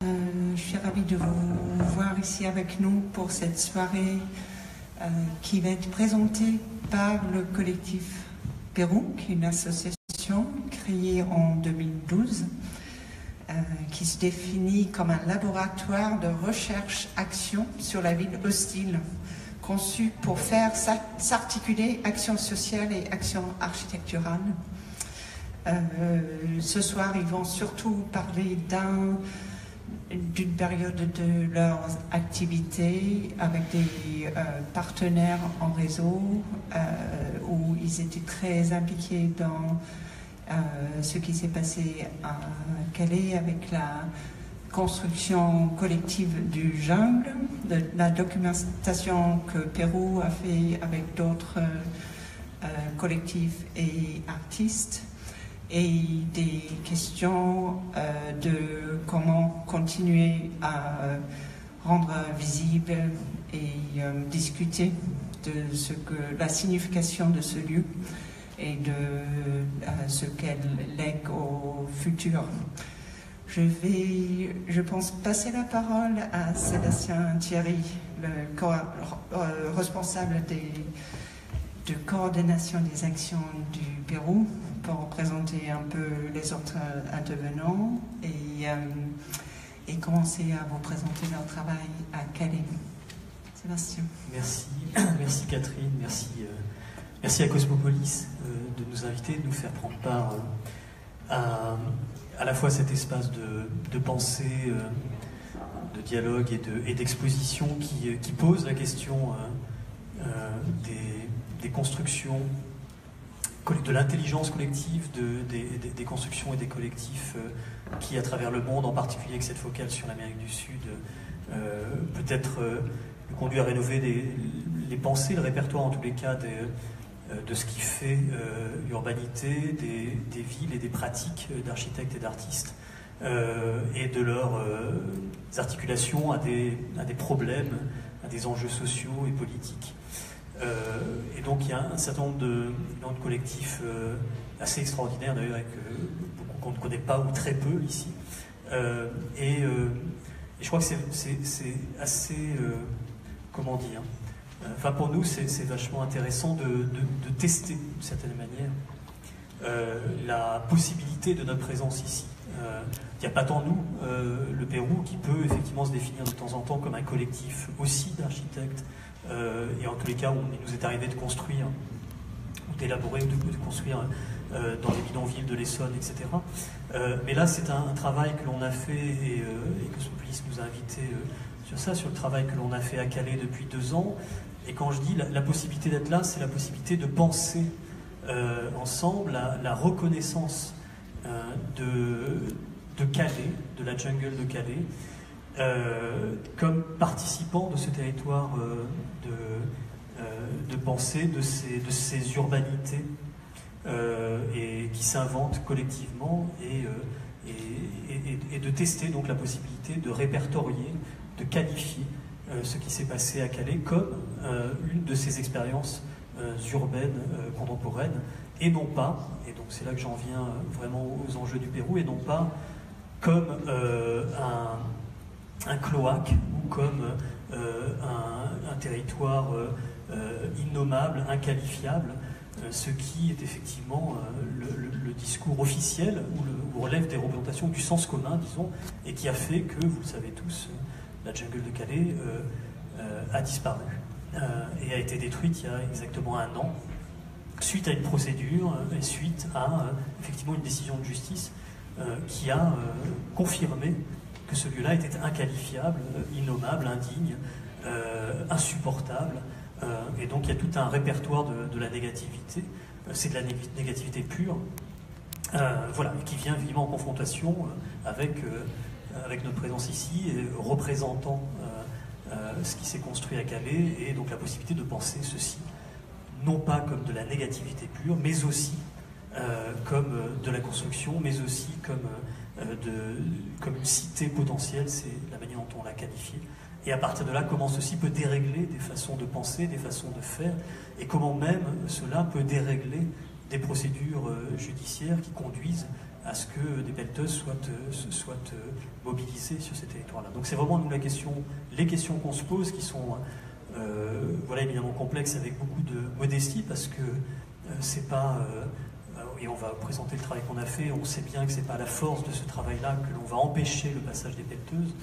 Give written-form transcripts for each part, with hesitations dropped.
Je suis ravie de vous voir ici avec nous pour cette soirée qui va être présentée par le collectif Pérou, qui est une association créée en 2012 qui se définit comme un laboratoire de recherche-action sur la ville hostile, conçu pour faire s'articuler action sociale et action architecturale. Ce soir, ils vont surtout parler d'une période de leurs activités avec des partenaires en réseau où ils étaient très impliqués dans ce qui s'est passé à Calais avec la construction collective du jungle, de la documentation que Pérou a fait avec d'autres collectifs et artistes, et des questions de comment continuer à rendre visible et discuter de ce que la signification de ce lieu et de ce qu'elle lègue au futur. Je vais, je pense, passer la parole à Sébastien Thierry, le responsable de coordination des actions du Pérou, pour présenter un peu les autres intervenants et commencer à vous présenter leur travail à Calais. Sébastien. Merci, merci Catherine, merci à Cosmopolis de nous inviter, de nous faire prendre part à la fois cet espace de pensée, de dialogue et d'exposition qui pose la question des constructions, de l'intelligence collective, des constructions et des collectifs qui, à travers le monde, en particulier avec cette focale sur l'Amérique du Sud, peut-être nous conduit à rénover les pensées, le répertoire en tous les cas de ce qui fait l'urbanité, des villes et des pratiques d'architectes et d'artistes, et de leurs articulations à des problèmes, à des enjeux sociaux et politiques. Et donc il y a un certain nombre de collectifs assez extraordinaires d'ailleurs, avec beaucoup qu'on ne connaît pas ou très peu ici. Et je crois que c'est assez, comment dire, enfin pour nous c'est vachement intéressant de tester d'une certaine manière la possibilité de notre présence ici. Il n'y a pas tant nous, le Pérou, qui peut effectivement se définir de temps en temps comme un collectif aussi d'architectes, et en tous les cas où il nous est arrivé de construire, ou d'élaborer, ou de construire dans les bidonvilles de l'Essonne, etc. Mais là c'est un travail que l'on a fait, et Cosmopolis nous a invités sur ça, sur le travail que l'on a fait à Calais depuis 2 ans. Et quand je dis la possibilité d'être là, c'est la possibilité de penser ensemble la reconnaissance de Calais, de la jungle de Calais, comme participant de ce territoire de pensée, de ces urbanités et qui s'inventent collectivement, et de tester donc la possibilité de répertorier, de qualifier ce qui s'est passé à Calais comme une de ces expériences urbaines contemporaines, et non pas, et donc c'est là que j'en viens vraiment aux enjeux du Pérou, et non pas comme un cloaque ou comme un territoire innommable, inqualifiable, ce qui est effectivement le discours officiel ou relève des représentations du sens commun, disons, et qui a fait que, vous le savez tous, la jungle de Calais a disparu et a été détruite il y a exactement 1 an, suite à une procédure et suite à effectivement une décision de justice qui a confirmé que ce lieu-là était inqualifiable, innommable, indigne, insupportable. Et donc il y a tout un répertoire de la négativité, c'est de la négativité pure, voilà, qui vient évidemment en confrontation avec notre présence ici, et représentant ce qui s'est construit à Calais, et donc la possibilité de penser ceci, non pas comme de la négativité pure, mais aussi comme de la construction, mais aussi comme une cité potentielle, c'est la manière dont on l'a qualifiée. Et à partir de là, comment ceci peut dérégler des façons de penser, des façons de faire, et comment même cela peut dérégler des procédures judiciaires qui conduisent à ce que des pelleteuses soient mobilisées sur ces territoires-là. Donc c'est vraiment nous les questions qu'on se pose qui sont voilà, évidemment complexes avec beaucoup de modestie parce que c'est pas... et on va présenter le travail qu'on a fait, on sait bien que c'est pas la force de ce travail-là que l'on va empêcher le passage des pelleteuses,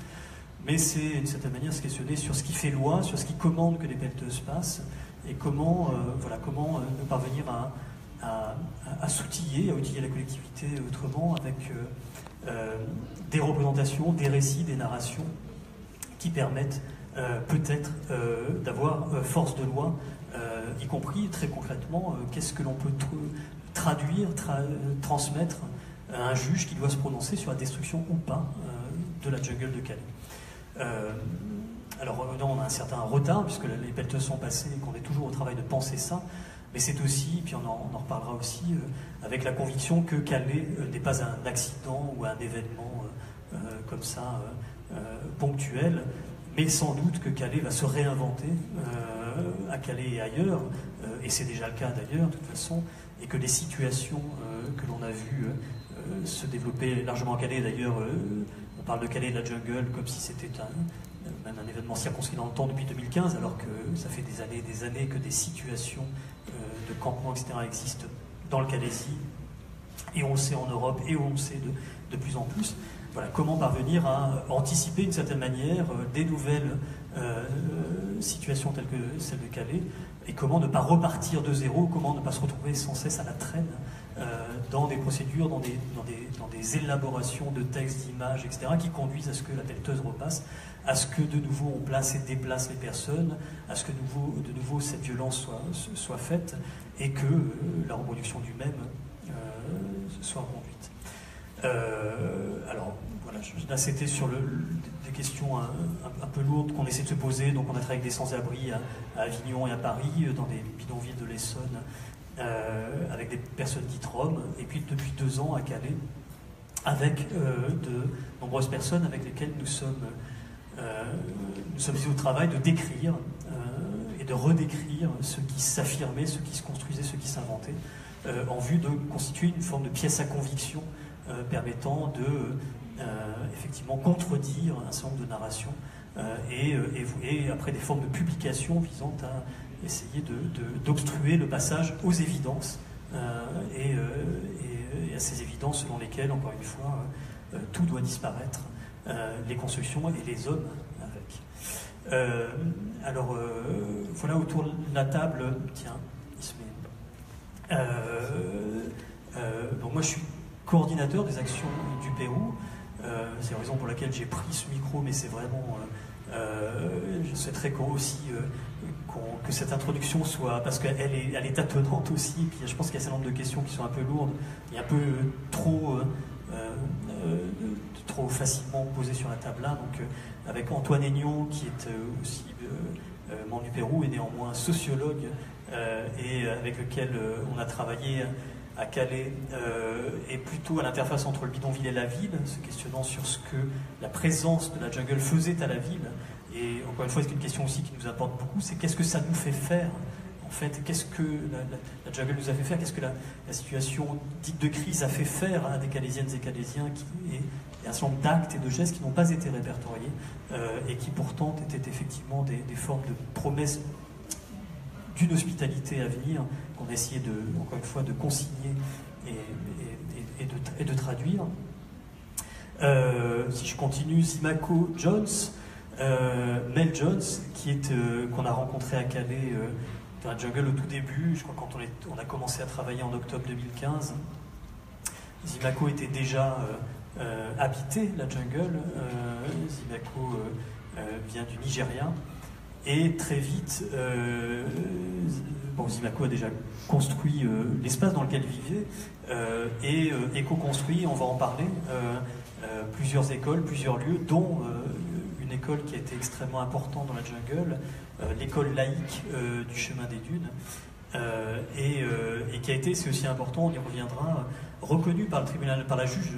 mais c'est d'une certaine manière se questionner sur ce qui fait loi, sur ce qui commande que les pelleteuses passent, et comment, voilà, comment parvenir à s'outiller, à outiller la collectivité autrement, avec des représentations, des récits, des narrations qui permettent peut-être d'avoir force de loi, y compris très concrètement, qu'est-ce que l'on peut traduire, transmettre à un juge qui doit se prononcer sur la destruction ou pas de la jungle de Calais. Alors on a un certain retard puisque les pelleteuses sont passées et qu'on est toujours au travail de penser ça, mais c'est aussi, puis on en reparlera aussi, avec la conviction que Calais n'est pas un accident ou un événement comme ça ponctuel, mais sans doute que Calais va se réinventer à Calais et ailleurs, et c'est déjà le cas d'ailleurs de toute façon, et que les situations que l'on a vues se développer largement à Calais, d'ailleurs on parle de Calais et de la jungle comme si c'était même un événement circonscrit dans le temps depuis 2015, alors que ça fait des années que des situations de campement, etc. existent dans le Calaisis, et on le sait en Europe, et on le sait de plus en plus. Voilà, comment parvenir à anticiper d'une certaine manière des nouvelles situations telles que celle de Calais, et comment ne pas repartir de zéro, comment ne pas se retrouver sans cesse à la traîne dans des procédures, dans des élaborations de textes, d'images, etc., qui conduisent à ce que la pelleteuse repasse, à ce que de nouveau on place et déplace les personnes, à ce que de nouveau cette violence soit faite, et que la reproduction du même soit conduite. Alors, voilà, là c'était sur des questions un peu lourdes qu'on essaie de se poser. Donc on a travaillé avec des sans-abri à Avignon et à Paris, dans des bidonvilles de l'Essonne, avec des personnes dites roms, et puis depuis 2 ans à Calais, avec de nombreuses personnes avec lesquelles nous sommes ici au travail de décrire et de redécrire ce qui s'affirmait, ce qui se construisait, ce qui s'inventait, en vue de constituer une forme de pièce à conviction permettant de effectivement contredire un certain nombre de narrations et après des formes de publication visant à essayer d'obstruer le passage aux évidences et à ces évidences selon lesquelles, encore une fois, tout doit disparaître, les constructions et les hommes avec. Alors voilà, autour de la table, tiens, il se met. Donc moi je suis coordinateur des actions du Pérou. C'est la raison pour laquelle j'ai pris ce micro, mais c'est vraiment... je souhaiterais aussi que cette introduction soit... Parce qu'elle est tâtonnante aussi, et puis je pense qu'il y a un certain nombre de questions qui sont un peu lourdes, et un peu trop facilement posées sur la table là. Donc avec Antoine Aignon, qui est aussi membre du Pérou, et néanmoins sociologue, et avec lequel on a travaillé à Calais, et plutôt à l'interface entre le bidonville et la ville, se questionnant sur ce que la présence de la jungle faisait à la ville. Et encore une fois, c'est une question aussi qui nous importe beaucoup, c'est qu'est-ce que ça nous fait faire, en fait, qu'est-ce que la jungle nous a fait faire, qu'est-ce que la situation dite de crise a fait faire à des Calaisiennes et Calaisiens, et un certain nombre d'actes et de gestes qui n'ont pas été répertoriés, et qui pourtant étaient effectivement des formes de promesses d'une hospitalité à venir, qu'on a essayé encore une fois de consigner et de traduire. Si je continue, Zimaco Jones, Mel Jones, qu'on a rencontré à Calais dans la jungle au tout début, je crois quand on a commencé à travailler en octobre 2015. Zimaco était déjà habité la jungle. Zimaco vient du Nigeria. Et très vite, Zimaco a déjà construit l'espace dans lequel il vivait et co-construit, on va en parler, plusieurs écoles, plusieurs lieux, dont une école qui a été extrêmement importante dans la jungle, l'école laïque du chemin des dunes, et qui a été, c'est aussi important, on y reviendra, reconnue par la juge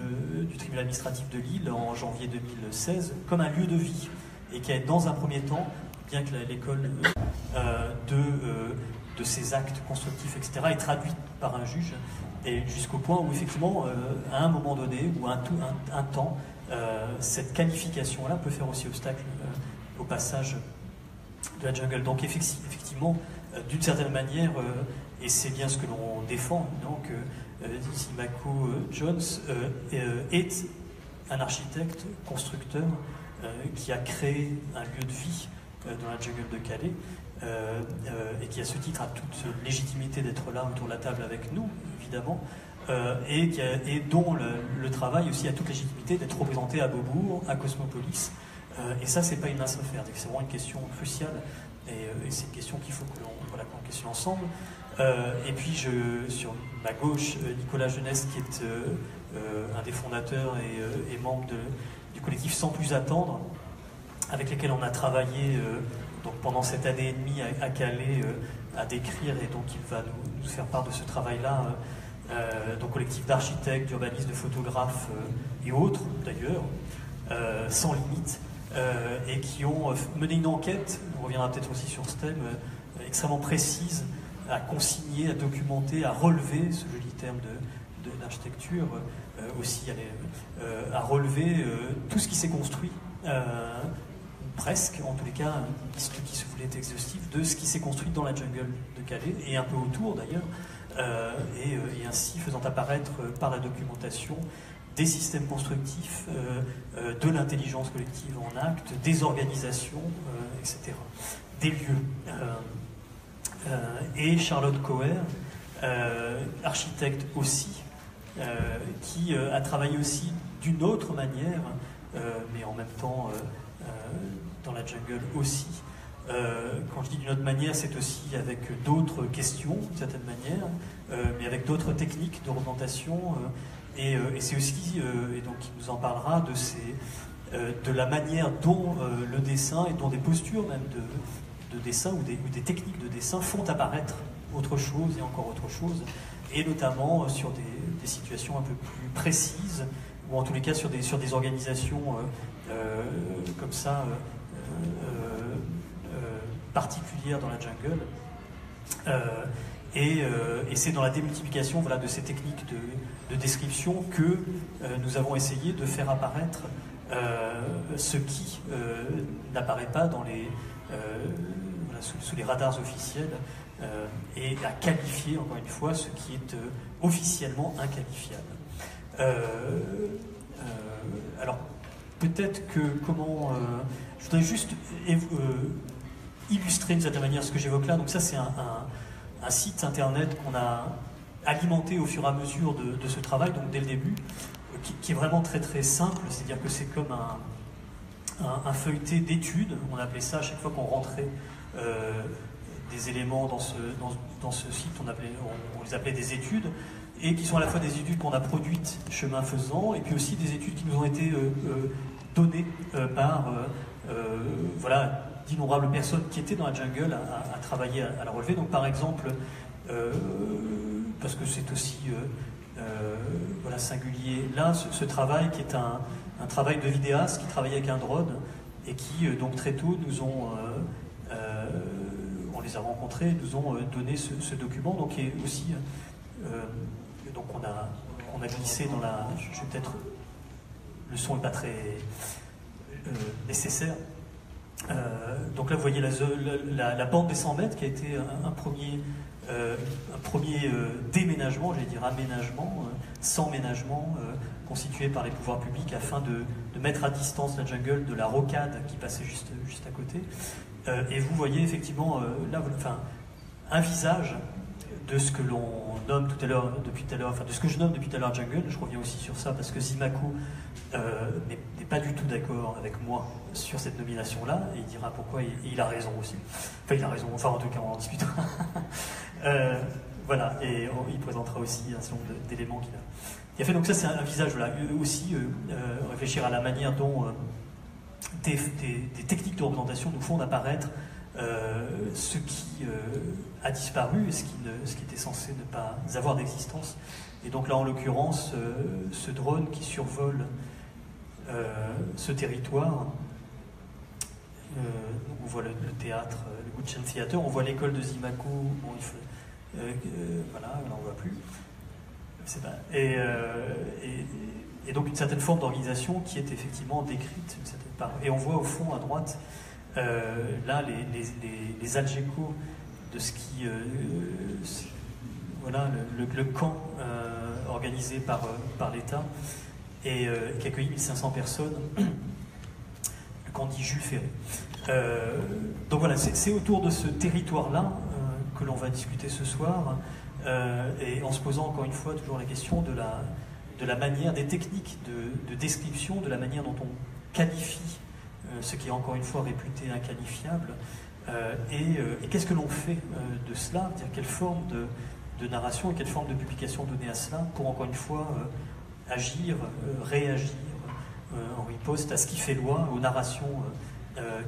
du tribunal administratif de Lille en janvier 2016 comme un lieu de vie, et qui a, dans un premier temps, bien que l'école de ces actes constructifs, etc., est traduite par un juge, et jusqu'au point où effectivement, à un moment donné, ou un temps, cette qualification-là peut faire aussi obstacle au passage de la jungle. Donc effectivement, d'une certaine manière, et c'est bien ce que l'on défend, donc Zimaco Jones est un architecte, constructeur, qui a créé un lieu de vie dans la jungle de Calais, et qui à ce titre a toute légitimité d'être là autour de la table avec nous, évidemment, et dont le travail aussi a toute légitimité d'être représenté à Beaubourg, à Cosmopolis, et ça c'est pas une mince affaire, c'est vraiment une question cruciale, et c'est une question qu'il faut qu'on questionne ensemble. Et puis sur ma gauche, Nicolas Jeunesse, qui est un des fondateurs et membre du collectif Sans Plus Attendre, avec lesquels on a travaillé donc pendant cette année et demie à Calais à décrire, et donc il va nous faire part de ce travail-là, donc collectif d'architectes, d'urbanistes, de photographes et autres d'ailleurs, sans limite, et qui ont mené une enquête, on reviendra peut-être aussi sur ce thème, extrêmement précise, à consigner, à documenter, à relever, ce joli terme d'architecture, aussi à relever tout ce qui s'est construit, presque, en tous les cas, une liste qui se voulait exhaustive, de ce qui s'est construit dans la jungle de Calais, et un peu autour d'ailleurs, et ainsi faisant apparaître par la documentation des systèmes constructifs, de l'intelligence collective en acte, des organisations, etc., des lieux. Et Charlotte Coher, architecte aussi, qui a travaillé aussi d'une autre manière, mais en même temps dans la jungle aussi. Quand je dis d'une autre manière, c'est aussi avec d'autres questions, d'une certaine manière, mais avec d'autres techniques de représentation, et c'est aussi, et donc il nous en parlera, de la manière dont le dessin, et dont des postures même de dessin, ou des techniques de dessin font apparaître autre chose et encore autre chose, et notamment sur des situations un peu plus précises, ou en tous les cas sur des organisations comme ça, particulières dans la jungle. Et c'est dans la démultiplication, voilà, de ces techniques de description que nous avons essayé de faire apparaître ce qui n'apparaît pas dans sous les radars officiels, et à qualifier, encore une fois, ce qui est officiellement inqualifiable. Alors, peut-être que je voudrais juste illustrer d'une certaine manière ce que j'évoque là. Donc ça, c'est un site internet qu'on a alimenté au fur et à mesure de ce travail, donc dès le début, qui est vraiment très très simple, c'est-à-dire que c'est comme un feuilleté d'études. On appelait ça, à chaque fois qu'on rentrait des éléments dans ce site, on les appelait des études, et qui sont à la fois des études qu'on a produites chemin faisant, et puis aussi des études qui nous ont été données par voilà, d'innombrables personnes qui étaient dans la jungle à travailler à la relever. Donc par exemple, parce que c'est aussi voilà, singulier là, ce travail qui est un travail de vidéaste qui travaillait avec un drone, et qui donc très tôt on les a rencontrés, nous ont donné ce document, donc qui est aussi donc on a glissé dans la, je vais peut-être, le son n'est pas très nécessaire. Donc là vous voyez la bande des 100 mètres qui a été un premier déménagement, j'allais dire aménagement, sans ménagement, constitué par les pouvoirs publics afin de mettre à distance la jungle de la rocade qui passait juste à côté. Et vous voyez effectivement là, un visage de ce que l'on nomme depuis tout à l'heure, enfin de ce que je nomme depuis tout à l'heure jungle. Je reviens aussi sur ça parce que Zimaco n'est pas du tout d'accord avec moi sur cette nomination-là, et il dira pourquoi, et il a raison aussi. Enfin, il a raison, enfin en tout cas on en discutera. Voilà, et il présentera aussi un certain nombre d'éléments qu'il a fait. Donc ça c'est un visage, voilà, aussi réfléchir à la manière dont des techniques de représentation nous font apparaître ce qui a disparu et ce qui était censé ne pas avoir d'existence. Et donc là, en l'occurrence, ce drone qui survole ce territoire, on voit le théâtre, le Guggen Theater, on voit l'école de Zimaco, bon, voilà, on n'en voit plus. Et donc une certaine forme d'organisation qui est effectivement décrite, une certaine part. Et on voit au fond, à droite, là, les algécos de ce qui... voilà, le camp organisé par l'État, et qui accueillit 1500 personnes, le camp dit Jules Ferry. Donc voilà, c'est autour de ce territoire-là que l'on va discuter ce soir, et en se posant encore une fois toujours la question de la manière, des techniques de description, de la manière dont on qualifie ce qui est encore une fois réputé inqualifiable, et qu'est-ce que l'on fait de cela, c'est-à-dire quelle forme de narration et quelle forme de publication donner à cela pour encore une fois agir, réagir en riposte à ce qui fait loi, aux narrations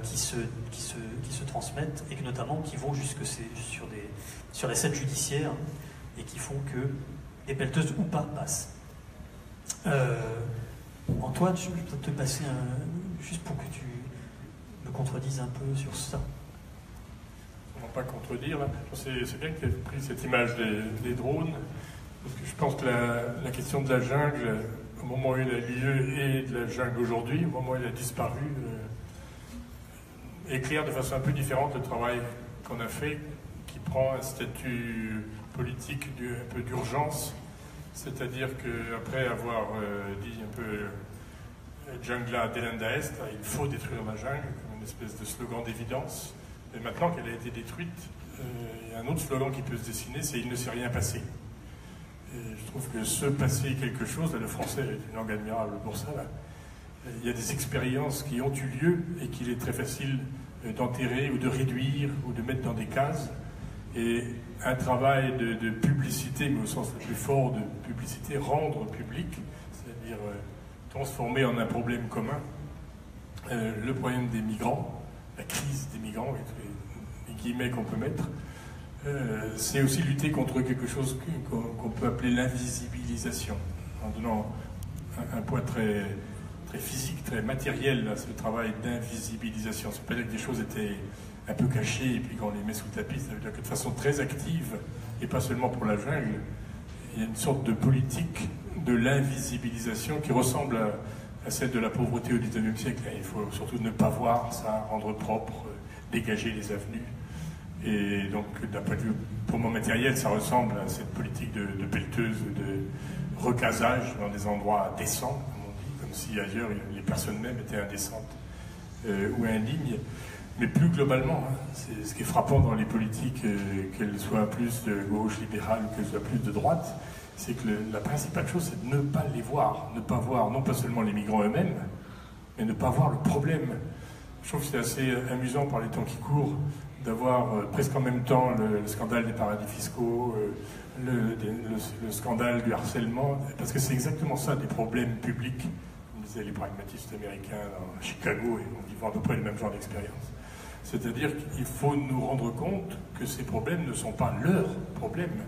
qui se transmettent et que notamment qui vont jusque sur les scènes judiciaires et qui font que les pelleteuses ou pas passent. Antoine, je vais peut-être te passer juste pour que tu me contredises un peu sur ça. On va pas contredire, là. C'est bien que tu aies pris cette image des drones, parce que je pense que la question de la jungle, au moment où elle a lieu, et de la jungle aujourd'hui, au moment où elle a disparu, éclaire de façon un peu différente le travail qu'on a fait, qui prend un statut politique un peu d'urgence, c'est-à-dire qu'après avoir dit un peu Jungla delenda est, il faut détruire la jungle, comme une espèce de slogan d'évidence, et maintenant qu'elle a été détruite, il y a un autre slogan qui peut se dessiner, c'est « il ne s'est rien passé ». Et je trouve que se passer quelque chose, là, le français est une langue admirable pour ça, là. Il y a des expériences qui ont eu lieu et qu'il est très facile d'enterrer ou de réduire ou de mettre dans des cases. Et un travail de publicité, mais au sens le plus fort de publicité, rendre public, c'est-à-dire transformer en un problème commun le problème des migrants, la crise des migrants, avec les guillemets qu'on peut mettre, c'est aussi lutter contre quelque chose qu'on peut appeler l'invisibilisation, en donnant un poids très physique, très matériel à ce travail d'invisibilisation. Ça veut pas dire que des choses étaient un peu cachées et puis qu'on les met sous le tapis, ça veut dire que de façon très active, et pas seulement pour la jungle, il y a une sorte de politique de l'invisibilisation qui ressemble à celle de la pauvreté au XIXe siècle. Il faut surtout ne pas voir ça, rendre propre, dégager les avenues. Et donc, d'un point de vue purement matériel, ça ressemble à cette politique de pelleteuse, de recasage dans des endroits décents, comme si ailleurs les personnes mêmes étaient indécentes ou indignes. Mais plus globalement, c'est ce qui est frappant dans les politiques, qu'elles soient plus de gauche libérale ou qu'elles soient plus de droite, c'est que la principale chose, c'est de ne pas les voir. Ne pas voir non pas seulement les migrants eux-mêmes, mais ne pas voir le problème. Je trouve que c'est assez amusant par les temps qui courent d'avoir presque en même temps le scandale des paradis fiscaux, le scandale du harcèlement, parce que c'est exactement ça, des problèmes publics, comme disaient les pragmatistes américains à Chicago, et on vivant à peu près le même genre d'expérience. C'est-à-dire qu'il faut nous rendre compte que ces problèmes ne sont pas leurs problèmes,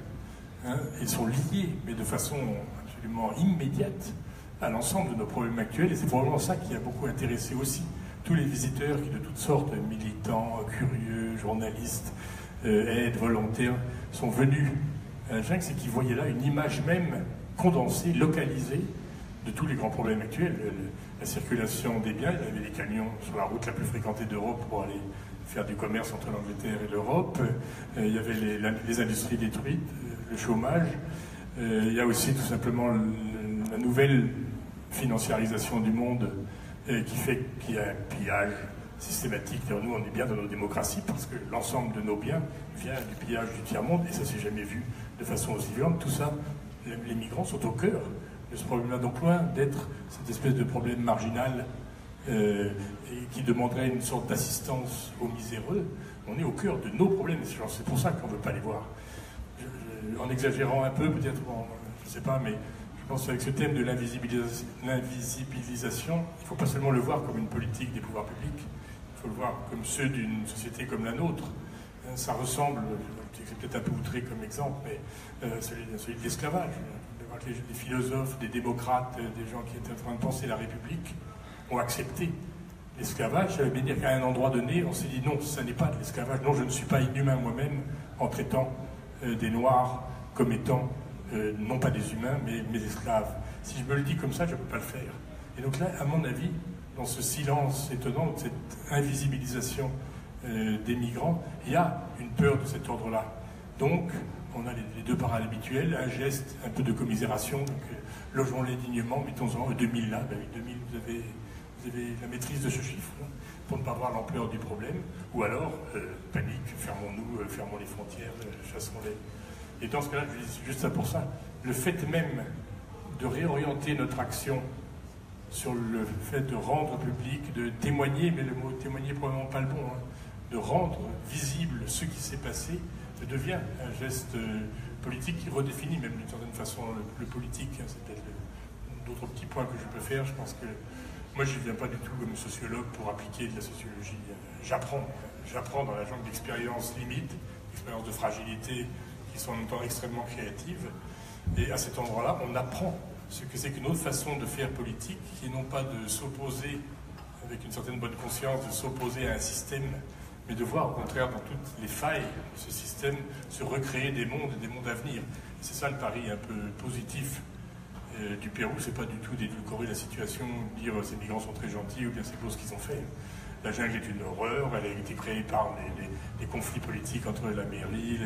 hein, ils sont liés, mais de façon absolument immédiate à l'ensemble de nos problèmes actuels, et c'est probablement ça qui a beaucoup intéressé aussi tous les visiteurs qui, de toutes sortes, militants, curieux, journalistes, aides, volontaires, sont venus à la jungle, c'est qu'ils voyaient là une image même condensée, localisée, de tous les grands problèmes actuels. La circulation des biens, il y avait les camions sur la route la plus fréquentée d'Europe pour aller faire du commerce entre l'Angleterre et l'Europe, il y avait les industries détruites, le chômage, il y a aussi tout simplement la nouvelle financiarisation du monde qui fait qu'il y a un pillage systématique. Nous, on est bien dans nos démocraties parce que l'ensemble de nos biens vient du pillage du tiers-monde et ça s'est jamais vu de façon aussi violente. Tout ça, les migrants sont au cœur de ce problème-là. Donc loin d'être cette espèce de problème marginal et qui demanderait une sorte d'assistance aux miséreux, on est au cœur de nos problèmes. C'est pour ça qu'on ne veut pas les voir. En exagérant un peu, peut-être, bon, je ne sais pas, mais je pense qu'avec ce thème de l'invisibilisation, il ne faut pas seulement le voir comme une politique des pouvoirs publics, il faut le voir comme ceux d'une société comme la nôtre. Ça ressemble, c'est peut-être un peu outré comme exemple, mais celui de l'esclavage. Les philosophes, des démocrates, des gens qui étaient en train de penser la République ont accepté l'esclavage, ça veut bien dire qu'à un endroit donné, on s'est dit non, ça n'est pas de l'esclavage, non, je ne suis pas inhumain moi-même en traitant des Noirs comme étant non pas des humains, mais mes esclaves. Si je me le dis comme ça, je ne peux pas le faire. Et donc là, à mon avis, dans ce silence étonnant, cette invisibilisation des migrants, il y a une peur de cet ordre-là. Donc, on a les deux paroles habituelles, un geste, un peu de commisération, donc logeons-les dignement, mettons-en 2000 là, ben oui, 2000, vous avez la maîtrise de ce chiffre, là, pour ne pas voir l'ampleur du problème, ou alors, panique, fermons-nous, fermons les frontières, chassons-les. Et dans ce cas-là, je dis juste ça pour ça, le fait même de réorienter notre action sur le fait de rendre public, de témoigner, mais le mot témoigner n'est probablement pas le bon, hein, de rendre visible ce qui s'est passé, devient un geste politique qui redéfinit même d'une certaine façon le politique. Hein, c'est peut-être d'autres petits points que je peux faire. Je pense que moi, je ne viens pas du tout comme sociologue pour appliquer de la sociologie. J'apprends dans la jungle d'expériences limites, d'expériences de fragilité qui sont en même temps extrêmement créatives. Et à cet endroit-là, on apprend ce que c'est qu'une autre façon de faire politique, qui est non pas de s'opposer avec une certaine bonne conscience, de s'opposer à un système, mais de voir au contraire dans toutes les failles de ce système se recréer des mondes à venir. C'est ça le pari un peu positif du Pérou, c'est pas du tout d'édulcorer la situation, dire ces migrants sont très gentils ou bien c'est beau ce qu'ils ont fait. La jungle est une horreur, elle a été créée par les conflits politiques entre la mairie,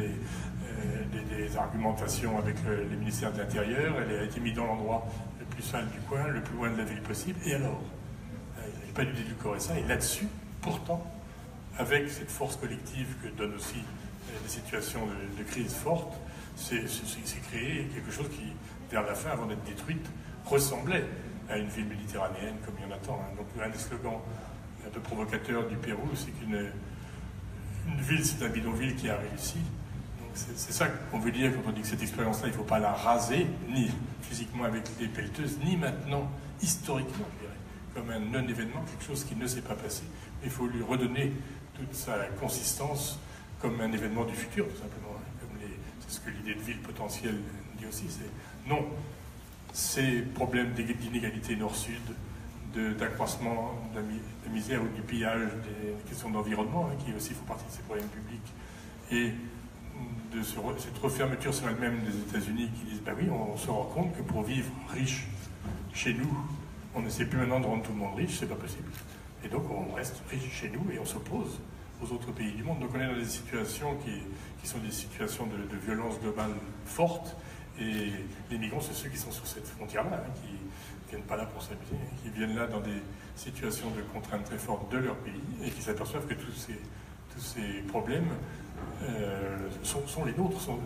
des argumentations avec les ministères de l'Intérieur, elle a été mise dans l'endroit le plus sale du coin, le plus loin de la ville possible, et alors il n'y a pas dû d'édulcorer ça, et là-dessus, pourtant, avec cette force collective que donnent aussi des situations de crise forte, c'est créé quelque chose qui, vers la fin, avant d'être détruite, ressemblait à une ville méditerranéenne comme il y en a tant. Hein. Donc un des slogans un peu provocateurs du Pérou, c'est qu'une ville, c'est un bidonville qui a réussi. C'est ça qu'on veut dire quand on dit que cette expérience-là, il ne faut pas la raser, ni physiquement avec les pelleteuses, ni maintenant, historiquement, je dirais, comme un non-événement, quelque chose qui ne s'est pas passé. Il faut lui redonner toute sa consistance comme un événement du futur, tout simplement. C'est ce que l'idée de ville potentielle dit aussi. Non, ces problèmes d'inégalité nord-sud, d'accroissement de misère ou du pillage, des questions d'environnement, hein, qui aussi font partie de ces problèmes publics, et de cette refermeture sur elle-même des États-Unis qui disent, ben oui, on se rend compte que pour vivre riche chez nous, on n'essaie plus maintenant de rendre tout le monde riche, c'est pas possible. Et donc on reste riche chez nous et on s'oppose aux autres pays du monde. Donc on est dans des situations qui sont des situations de violence globale forte, et les migrants, c'est ceux qui sont sur cette frontière-là, hein, qui ne viennent pas là pour s'amuser, qui viennent là dans des situations de contraintes très fortes de leur pays, et qui s'aperçoivent que tous ces problèmes sont les nôtres, sont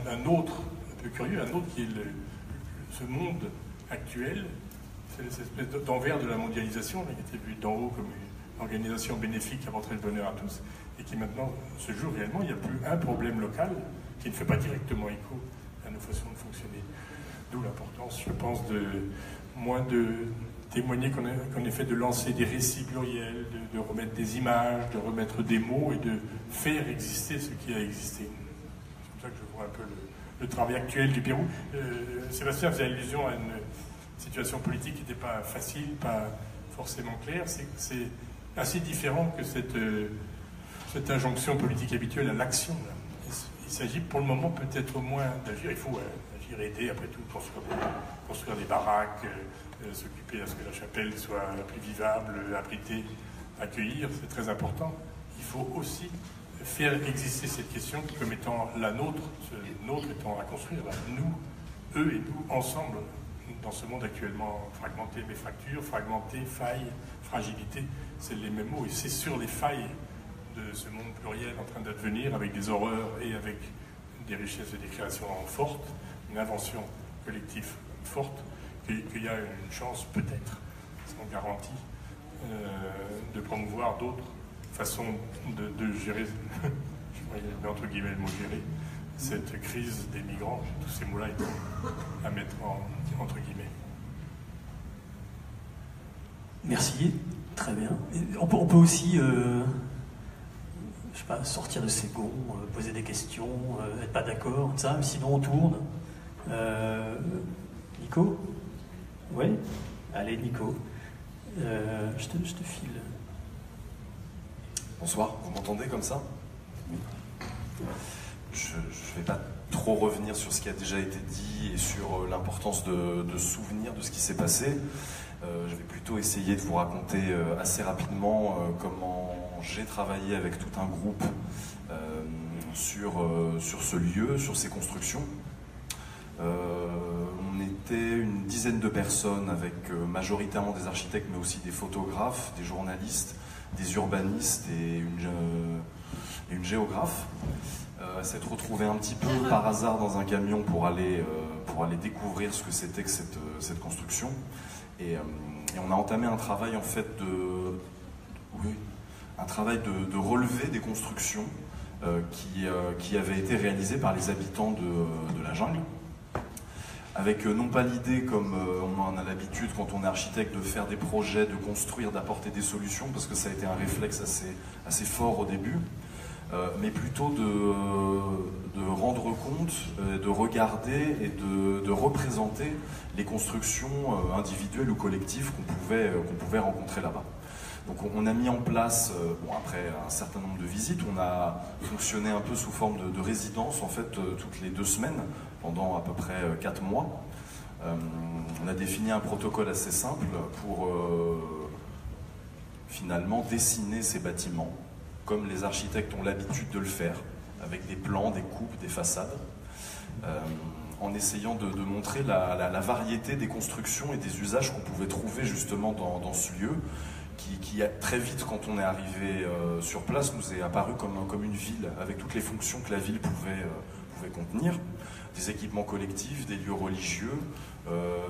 un autre, un peu curieux, un autre qui est ce monde actuel, c'est cette espèce d'envers de la mondialisation, qui était vu d'en haut comme une organisation bénéfique qui apporterait le bonheur à tous, et qui maintenant se joue réellement. Il n'y a plus un problème local qui ne fait pas directement écho à nos façons de fonctionner. D'où l'importance, je pense, moins de témoigner qu'on ait fait de lancer des récits pluriels, de remettre des images, de remettre des mots et de faire exister ce qui a existé. C'est comme ça que je vois un peu le travail actuel du Pérou. Sébastien faisait allusion à une situation politique qui n'était pas facile, pas forcément claire. C'est assez différent que cette injonction politique habituelle à l'action. Il s'agit pour le moment peut-être moins d'agir. Il faut agir, aider, après tout, construire des baraques, s'occuper à ce que la chapelle soit plus vivable, abritée, accueillir, c'est très important. Il faut aussi faire exister cette question comme étant la nôtre, ce nôtre étant à construire, nous, eux et nous, ensemble, dans ce monde actuellement fragmenté, mais fracture, fragmenté, faille, fragilité, c'est les mêmes mots. Et c'est sur les failles de ce monde pluriel en train d'advenir, avec des horreurs et avec des richesses et des créations fortes, une invention collective forte, qu'il y a une chance, peut-être, sans garantie, de promouvoir d'autres façons de gérer, je mets entre guillemets le mot gérer, cette crise des migrants, tous ces mots-là à mettre entre guillemets. Merci, très bien. On peut aussi, je sais pas, sortir de ses gonds, poser des questions, être pas d'accord, ça, sinon on tourne. Nico ? Oui ? Allez, Nico. Je te file. Bonsoir, vous m'entendez comme ça? Je ne vais pas trop revenir sur ce qui a déjà été dit et sur l'importance de se souvenir de ce qui s'est passé. Je vais plutôt essayer de vous raconter assez rapidement comment j'ai travaillé avec tout un groupe sur ce lieu, sur ces constructions. On était une dizaine de personnes avec majoritairement des architectes mais aussi des photographes, des journalistes, des urbanistes et une géographe. S'être retrouvé un petit peu par hasard dans un camion pour aller découvrir ce que c'était que cette construction. Et on a entamé un travail en fait de relever des constructions qui avaient été réalisées par les habitants de la jungle. Avec non pas l'idée, comme on en a l'habitude quand on est architecte, de faire des projets, de construire, d'apporter des solutions, parce que ça a été un réflexe assez fort au début, mais plutôt de rendre compte, de regarder et de représenter les constructions individuelles ou collectives qu'on pouvait rencontrer là-bas. Donc on a mis en place, après un certain nombre de visites, on a fonctionné un peu sous forme de résidence, en fait, toutes les 2 semaines, pendant à peu près 4 mois. On a défini un protocole assez simple pour finalement dessiner ces bâtiments, comme les architectes ont l'habitude de le faire, avec des plans, des coupes, des façades, en essayant de montrer la variété des constructions et des usages qu'on pouvait trouver justement dans ce lieu, qui très vite, quand on est arrivé sur place, nous est apparu comme une ville, avec toutes les fonctions que la ville pouvait contenir, des équipements collectifs, des lieux religieux,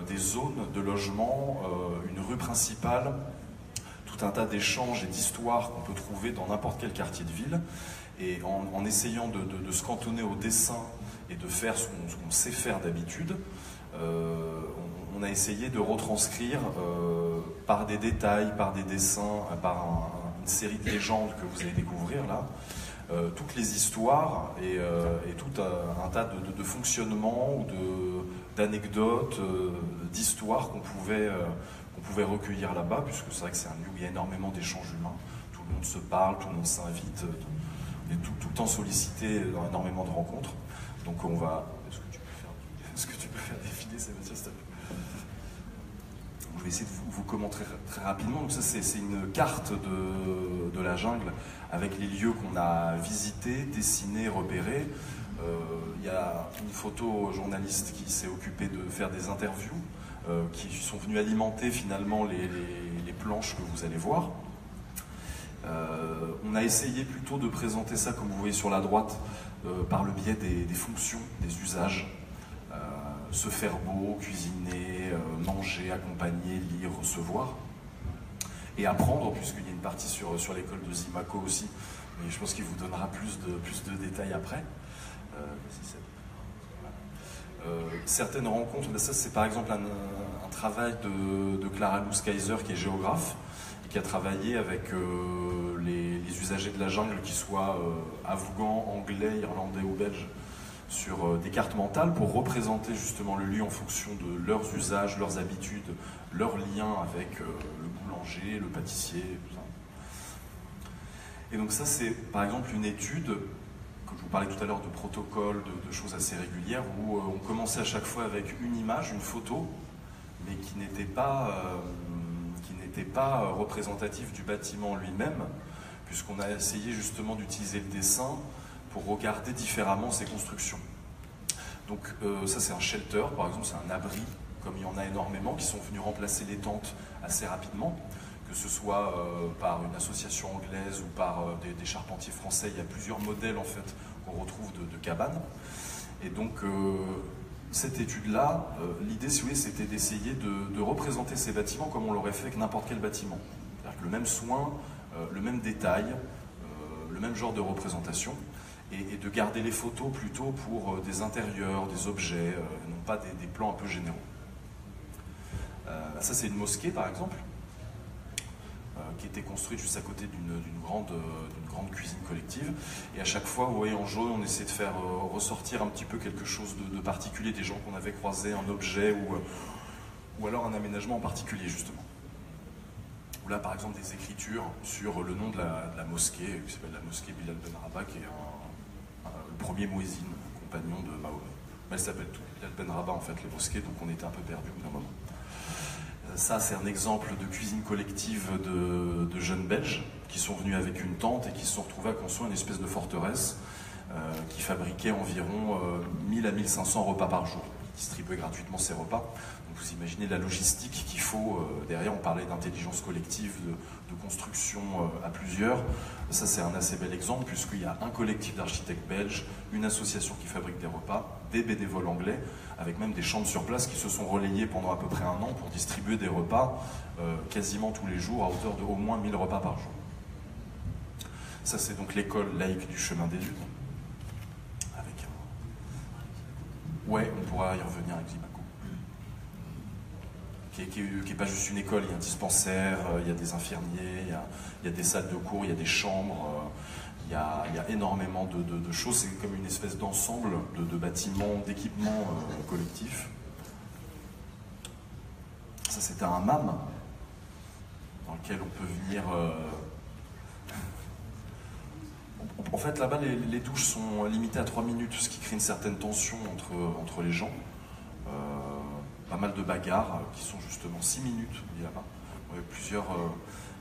des zones de logement, une rue principale, tout un tas d'échanges et d'histoires qu'on peut trouver dans n'importe quel quartier de ville. Et en essayant de se cantonner au dessin et de faire ce qu'on sait faire d'habitude, on a essayé de retranscrire par des détails, par des dessins, par une série de légendes que vous allez découvrir là, toutes les histoires et tout un tas de fonctionnements ou d'anecdotes, d'histoires qu'on pouvait recueillir là-bas, puisque c'est vrai que c'est un lieu où il y a énormément d'échanges humains, tout le monde se parle, tout le monde s'invite, on est tout le temps sollicité dans énormément de rencontres. Donc on va... Est-ce que tu peux faire défiler Sébastien, s'il te plaît? Je vais essayer de vous commenter très rapidement. Donc ça, c'est une carte de la jungle avec les lieux qu'on a visités, dessinés, repérés. Il y a une photojournaliste qui s'est occupée de faire des interviews qui sont venues alimenter finalement les planches que vous allez voir. On a essayé plutôt de présenter ça, comme vous voyez sur la droite, par le biais des fonctions, des usages. Se faire beau, cuisiner, manger, accompagner, lire, recevoir. Et apprendre, puisqu'il y a une partie sur l'école de Zimaco aussi, mais je pense qu'il vous donnera plus de détails après. Certaines rencontres, ça c'est par exemple un travail de Clara Luz-Kaiser, qui est géographe, et qui a travaillé avec les usagers de la jungle, qu'ils soient afghans, anglais, irlandais ou belges, sur des cartes mentales pour représenter justement le lieu en fonction de leurs usages, leurs habitudes, leurs liens avec le boulanger, le pâtissier, tout ça. Et donc ça, c'est par exemple une étude, comme je vous parlais tout à l'heure de protocole, de choses assez régulières, où on commençait à chaque fois avec une image, une photo, mais qui n'était pas représentative du bâtiment lui-même, puisqu'on a essayé justement d'utiliser le dessin pour regarder différemment ces constructions. Donc ça c'est un shelter, par exemple, c'est un abri, comme il y en a énormément, qui sont venus remplacer les tentes assez rapidement, que ce soit par une association anglaise ou par des charpentiers français. Il y a plusieurs modèles en fait qu'on retrouve de cabanes. Et donc cette étude-là, l'idée, si vous voulez, c'était d'essayer de représenter ces bâtiments comme on l'aurait fait avec n'importe quel bâtiment. C'est-à-dire que le même soin, le même détail, le même genre de représentation, et de garder les photos plutôt pour des intérieurs, des objets, non pas des plans un peu généraux. Ça c'est une mosquée par exemple, qui était construite juste à côté d'une grande cuisine collective, et à chaque fois, vous voyez en jaune, on essaie de faire ressortir un petit peu quelque chose de particulier, des gens qu'on avait croisés, un objet ou alors un aménagement en particulier justement. ou là par exemple des écritures sur le nom de la mosquée, qui s'appelle la mosquée Bilal Ben Rabah, qui est le premier muezzin, compagnon de Mahomet. Mais elle s'appelle tout Bilal Ben Rabah en fait, les mosquées, donc on était un peu perdus au bout d'un moment. Ça, c'est un exemple de cuisine collective de jeunes Belges qui sont venus avec une tente et qui se sont retrouvés à construire une espèce de forteresse qui fabriquait environ 1000 à 1500 repas par jour. Ils distribuaient gratuitement ces repas. Donc vous imaginez la logistique qu'il faut derrière. On parlait d'intelligence collective, de construction à plusieurs. Ça, c'est un assez bel exemple puisqu'il y a un collectif d'architectes belges, une association qui fabrique des repas, des bénévoles anglais, avec même des chambres sur place qui se sont relayés pendant à peu près un an pour distribuer des repas quasiment tous les jours à hauteur de au moins 1000 repas par jour. Ça, c'est donc l'école laïque du chemin des dunes. Ouais, on pourra y revenir avec Zimaco. Qui n'est pas juste une école, il y a un dispensaire, il y a des infirmiers, il y a des salles de cours, il y a des chambres, il y a énormément de choses. C'est comme une espèce d'ensemble de bâtiments, d'équipements collectifs. Ça, c'était un hammam dans lequel on peut venir... En fait, là-bas, les douches sont limitées à 3 minutes, ce qui crée une certaine tension entre les gens. Pas mal de bagarres qui sont justement 6 minutes, on dit là-bas.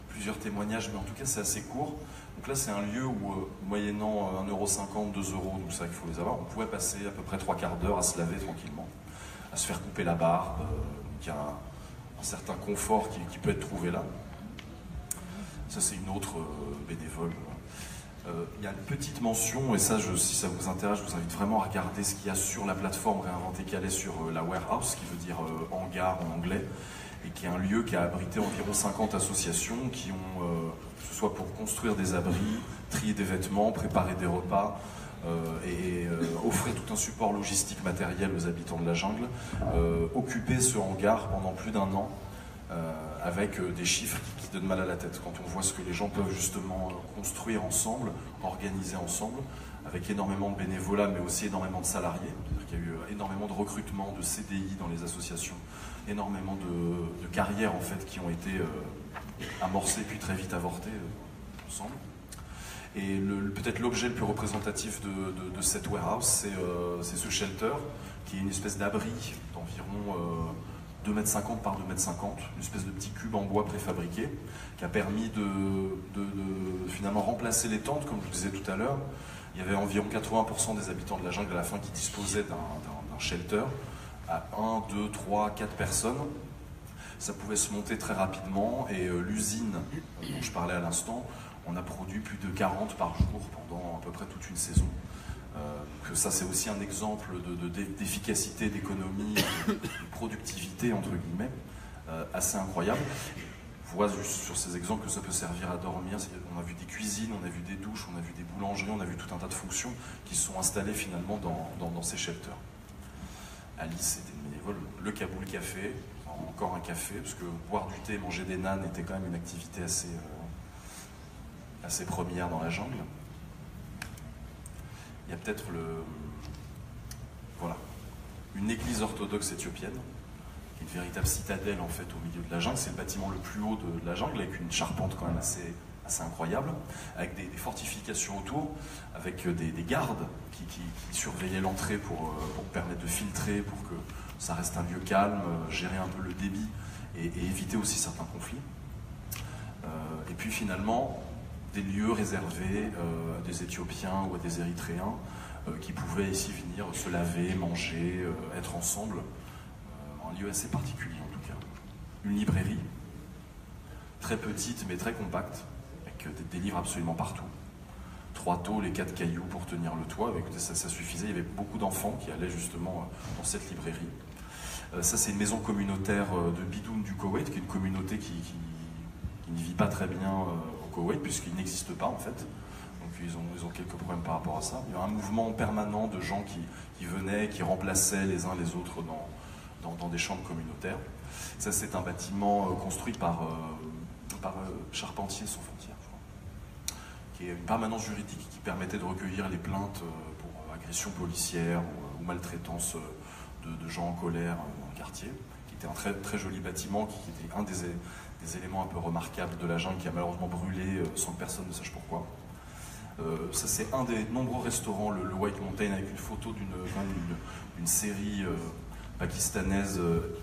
Plusieurs témoignages, mais en tout cas, c'est assez court. Donc là, c'est un lieu où, moyennant 1,50 €, 2 €, donc ça, il faut les avoir, on pouvait passer à peu près 3/4 d'heure à se laver tranquillement, à se faire couper la barbe. Donc il y a un certain confort qui peut être trouvé là. Ça, c'est une autre bénévole. Il y a une petite mention, et ça, si ça vous intéresse, je vous invite vraiment à regarder ce qu'il y a sur la plateforme Réinventer Calais sur la warehouse, qui veut dire hangar en anglais, et qui est un lieu qui a abrité environ 50 associations qui ont, que ce soit pour construire des abris, trier des vêtements, préparer des repas, et offrir tout un support logistique matériel aux habitants de la jungle, occuper ce hangar pendant plus d'1 an, avec des chiffres qui donnent mal à la tête quand on voit ce que les gens peuvent justement construire ensemble, organiser ensemble, avec énormément de bénévolat mais aussi énormément de salariés. C'est-à-dire qu'il y a eu énormément de recrutement, de CDI dans les associations, énormément de carrières en fait qui ont été amorcées puis très vite avortées ensemble. Et peut-être l'objet le plus représentatif de cette warehouse, c'est ce shelter, qui est une espèce d'abri d'environ 2,50 m par 2,50 m, une espèce de petit cube en bois préfabriqué, qui a permis de finalement remplacer les tentes, comme je vous disais tout à l'heure. Il y avait environ 80% des habitants de la jungle à la fin qui disposaient d'un shelter, à 1, 2, 3, 4 personnes. Ça pouvait se monter très rapidement, et l'usine dont je parlais à l'instant, on a produit plus de 40 par jour pendant à peu près toute une saison. Que ça, c'est aussi un exemple d'efficacité, d'économie, de productivité, entre guillemets, assez incroyable. On voit juste sur ces exemples que ça peut servir à dormir. On a vu des cuisines, on a vu des douches, on a vu des boulangeries, on a vu tout un tas de fonctions qui se sont installées finalement dans ces shelters. Alice était une bénévole. Le Kaboul Café, encore un café, parce que boire du thé, manger des nanes était quand même une activité assez première dans la jungle. Il y a peut-être une église orthodoxe éthiopienne, qui est une véritable citadelle en fait au milieu de la jungle. C'est le bâtiment le plus haut de la jungle, avec une charpente quand même assez incroyable, avec des fortifications autour, avec des gardes qui surveillaient l'entrée pour permettre de filtrer, pour que ça reste un lieu calme, gérer un peu le débit et éviter aussi certains conflits. Et puis finalement, des lieux réservés à des Éthiopiens ou à des Érythréens qui pouvaient ici venir se laver, manger, être ensemble. Un lieu assez particulier en tout cas. Une librairie, très petite mais très compacte, avec des livres absolument partout. 3 tôles et 4 cailloux pour tenir le toit, ça suffisait. Il y avait beaucoup d'enfants qui allaient justement dans cette librairie. Ça, c'est une maison communautaire de Bidoun du Koweït, qui est une communauté qui ne vit pas très bien au Koweït, puisqu'il n'existe pas en fait. Donc ils ont quelques problèmes par rapport à ça. Il y a un mouvement permanent de gens qui venaient, qui remplaçaient les uns les autres dans des chambres communautaires. Ça, c'est un bâtiment construit par Charpentiers sans frontières, je crois, qui est une permanence juridique qui permettait de recueillir les plaintes pour agression policière ou maltraitance de gens en colère dans le quartier, qui était un très, très joli bâtiment qui était un des éléments un peu remarquables de la jungle qui a malheureusement brûlé sans que personne ne sache pourquoi. Ça c'est un des nombreux restaurants, le White Mountain, avec une photo d'une série pakistanaise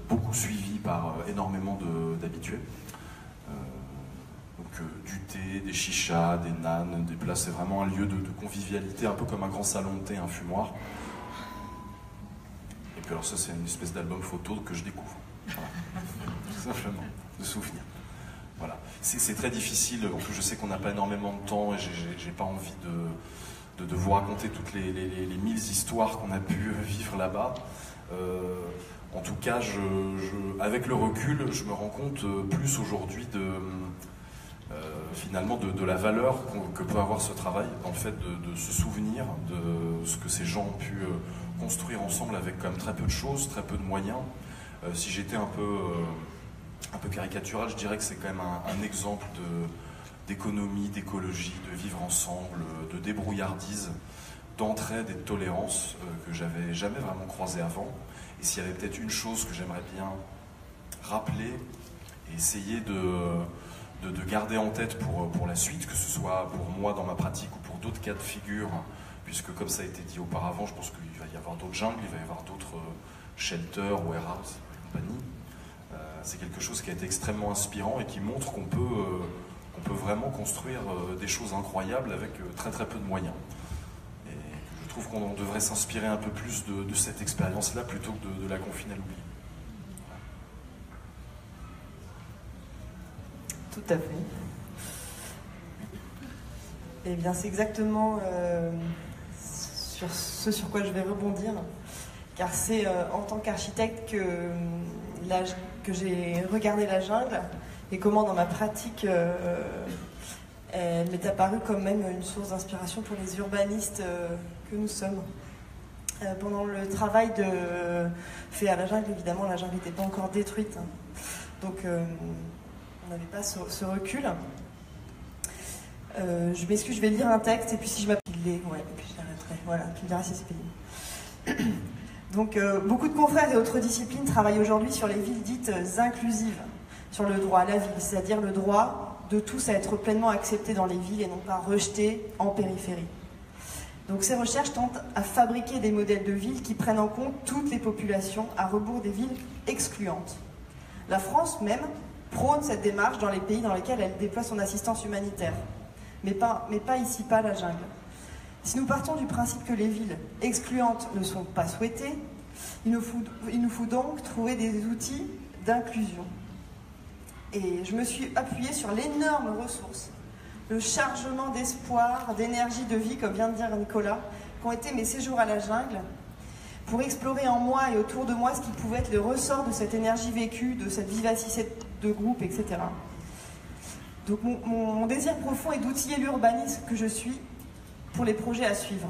beaucoup suivie par énormément d'habitués. Du thé, des chichas, des naans, des plats, c'est vraiment un lieu de convivialité, un peu comme un grand salon de thé, un fumoir. Et puis alors ça c'est une espèce d'album photo que je découvre, voilà. Tout simplement, de souvenirs. Voilà. C'est très difficile, en plus je sais qu'on n'a pas énormément de temps et j'ai pas envie de vous raconter toutes les 1000 histoires qu'on a pu vivre là-bas. En tout cas, avec le recul, je me rends compte plus aujourd'hui finalement de la valeur que peut avoir ce travail, dans le fait de se souvenir de ce que ces gens ont pu construire ensemble avec quand même très peu de choses, très peu de moyens. Si j'étais un peu caricatural, je dirais que c'est quand même un exemple d'économie, d'écologie, de vivre ensemble, de débrouillardise, d'entraide et de tolérance que j'avais jamais vraiment croisé avant. Et s'il y avait peut-être une chose que j'aimerais bien rappeler et essayer de garder en tête pour la suite, que ce soit pour moi dans ma pratique ou pour d'autres cas de figure, puisque comme ça a été dit auparavant, je pense qu'il va y avoir d'autres jungles, il va y avoir d'autres shelters, warehouses et compagnie. C'est quelque chose qui a été extrêmement inspirant et qui montre qu'on peut vraiment construire des choses incroyables avec très très peu de moyens. Et je trouve qu'on devrait s'inspirer un peu plus de cette expérience-là plutôt que de la confiner à l'oubli. Tout à fait. Eh bien, c'est exactement sur ce sur quoi je vais rebondir, car c'est en tant qu'architecte que j'ai regardé la jungle et comment dans ma pratique elle m'est apparue comme même une source d'inspiration pour les urbanistes que nous sommes. Pendant le travail fait à la jungle, évidemment, la jungle n'était pas encore détruite, hein. Donc on n'avait pas ce recul. Je m'excuse, je vais lire un texte et puis si je m'appuie, ouais, et puis j'arrêterai. Voilà, tu me diras si c'est pénible. Donc, beaucoup de confrères et autres disciplines travaillent aujourd'hui sur les villes dites inclusives, sur le droit à la ville, c'est-à-dire le droit de tous à être pleinement acceptés dans les villes et non pas rejetés en périphérie. Donc, ces recherches tentent à fabriquer des modèles de villes qui prennent en compte toutes les populations à rebours des villes excluantes. La France même prône cette démarche dans les pays dans lesquels elle déploie son assistance humanitaire, mais pas ici, pas la jungle. Si nous partons du principe que les villes excluantes ne sont pas souhaitées, il nous faut donc trouver des outils d'inclusion. Et je me suis appuyée sur l'énorme ressource, le chargement d'espoir, d'énergie, de vie, comme vient de dire Nicolas, qu'ont été mes séjours à la jungle, pour explorer en moi et autour de moi ce qui pouvait être le ressort de cette énergie vécue, de cette vivacité de groupe, etc. Donc mon désir profond est d'outiller l'urbanisme que je suis pour les projets à suivre.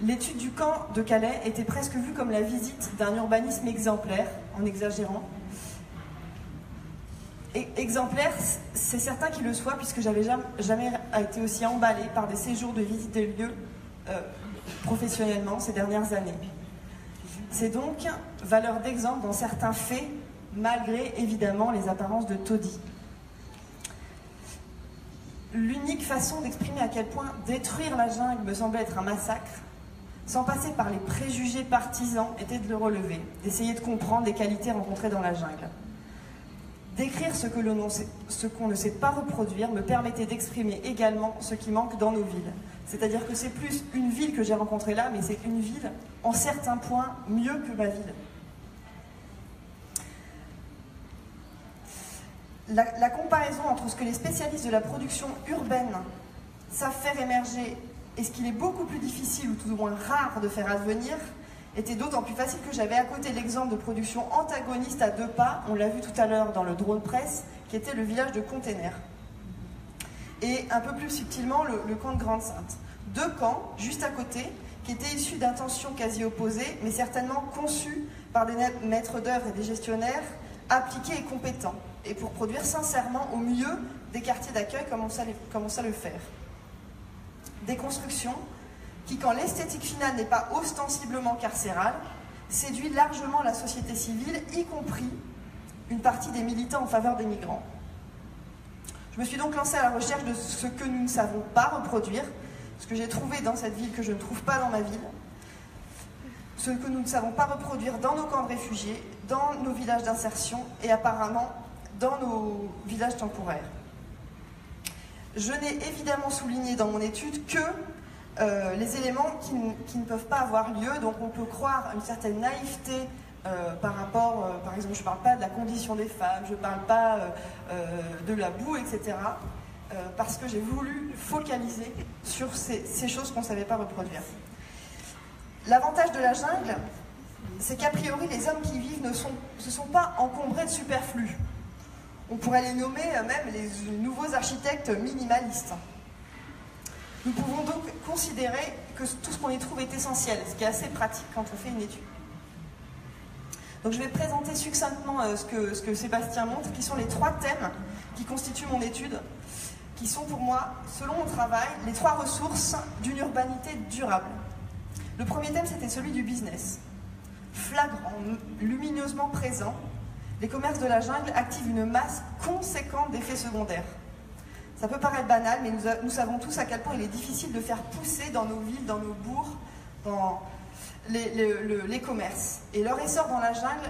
L'étude du camp de Calais était presque vue comme la visite d'un urbanisme exemplaire, en exagérant. Et exemplaire, c'est certain qu'il le soit, puisque j'avais jamais été aussi emballée par des séjours de visite des lieux professionnellement ces dernières années. C'est donc valeur d'exemple dans certains faits, malgré évidemment les apparences de taudis. L'unique façon d'exprimer à quel point détruire la jungle me semblait être un massacre, sans passer par les préjugés partisans, était de le relever, d'essayer de comprendre les qualités rencontrées dans la jungle. Décrire ce qu'on ne sait pas reproduire me permettait d'exprimer également ce qui manque dans nos villes. C'est-à-dire que c'est plus une ville que j'ai rencontrée là, mais c'est une ville, en certains points, mieux que ma ville. La comparaison entre ce que les spécialistes de la production urbaine savent faire émerger et ce qu'il est beaucoup plus difficile ou tout du moins rare de faire advenir était d'autant plus facile que j'avais à côté l'exemple de production antagoniste à 2 pas, on l'a vu tout à l'heure dans le drone presse, qui était le village de Container. Et un peu plus subtilement, le camp de Grande-Sainte. 2 camps, juste à côté, qui étaient issus d'intentions quasi opposées, mais certainement conçus par des maîtres d'œuvre et des gestionnaires appliqués et compétents, et pour produire sincèrement au mieux des quartiers d'accueil comme on sait le faire. Des constructions qui, quand l'esthétique finale n'est pas ostensiblement carcérale, séduit largement la société civile, y compris une partie des militants en faveur des migrants. Je me suis donc lancée à la recherche de ce que nous ne savons pas reproduire, ce que j'ai trouvé dans cette ville que je ne trouve pas dans ma ville, ce que nous ne savons pas reproduire dans nos camps de réfugiés, dans nos villages d'insertion et apparemment dans nos villages temporaires. Je n'ai évidemment souligné dans mon étude que les éléments qui ne peuvent pas avoir lieu, donc on peut croire une certaine naïveté par rapport, par exemple, je ne parle pas de la condition des femmes, je ne parle pas de la boue, etc., parce que j'ai voulu focaliser sur ces choses qu'on ne savait pas reproduire. L'avantage de la jungle, c'est qu'a priori, les hommes qui y vivent ne se sont pas encombrés de superflu. On pourrait les nommer même les nouveaux architectes minimalistes. Nous pouvons donc considérer que tout ce qu'on y trouve est essentiel, ce qui est assez pratique quand on fait une étude. Donc je vais présenter succinctement ce que Sébastien montre, qui sont les 3 thèmes qui constituent mon étude, qui sont pour moi, selon mon travail, les 3 ressources d'une urbanité durable. Le premier thème, c'était celui du business. Flagrant, lumineusement présent, les commerces de la jungle activent une masse conséquente d'effets secondaires. Ça peut paraître banal, mais nous savons tous à quel point il est difficile de faire pousser dans nos villes, dans nos bourgs, dans les commerces. Et leur essor dans la jungle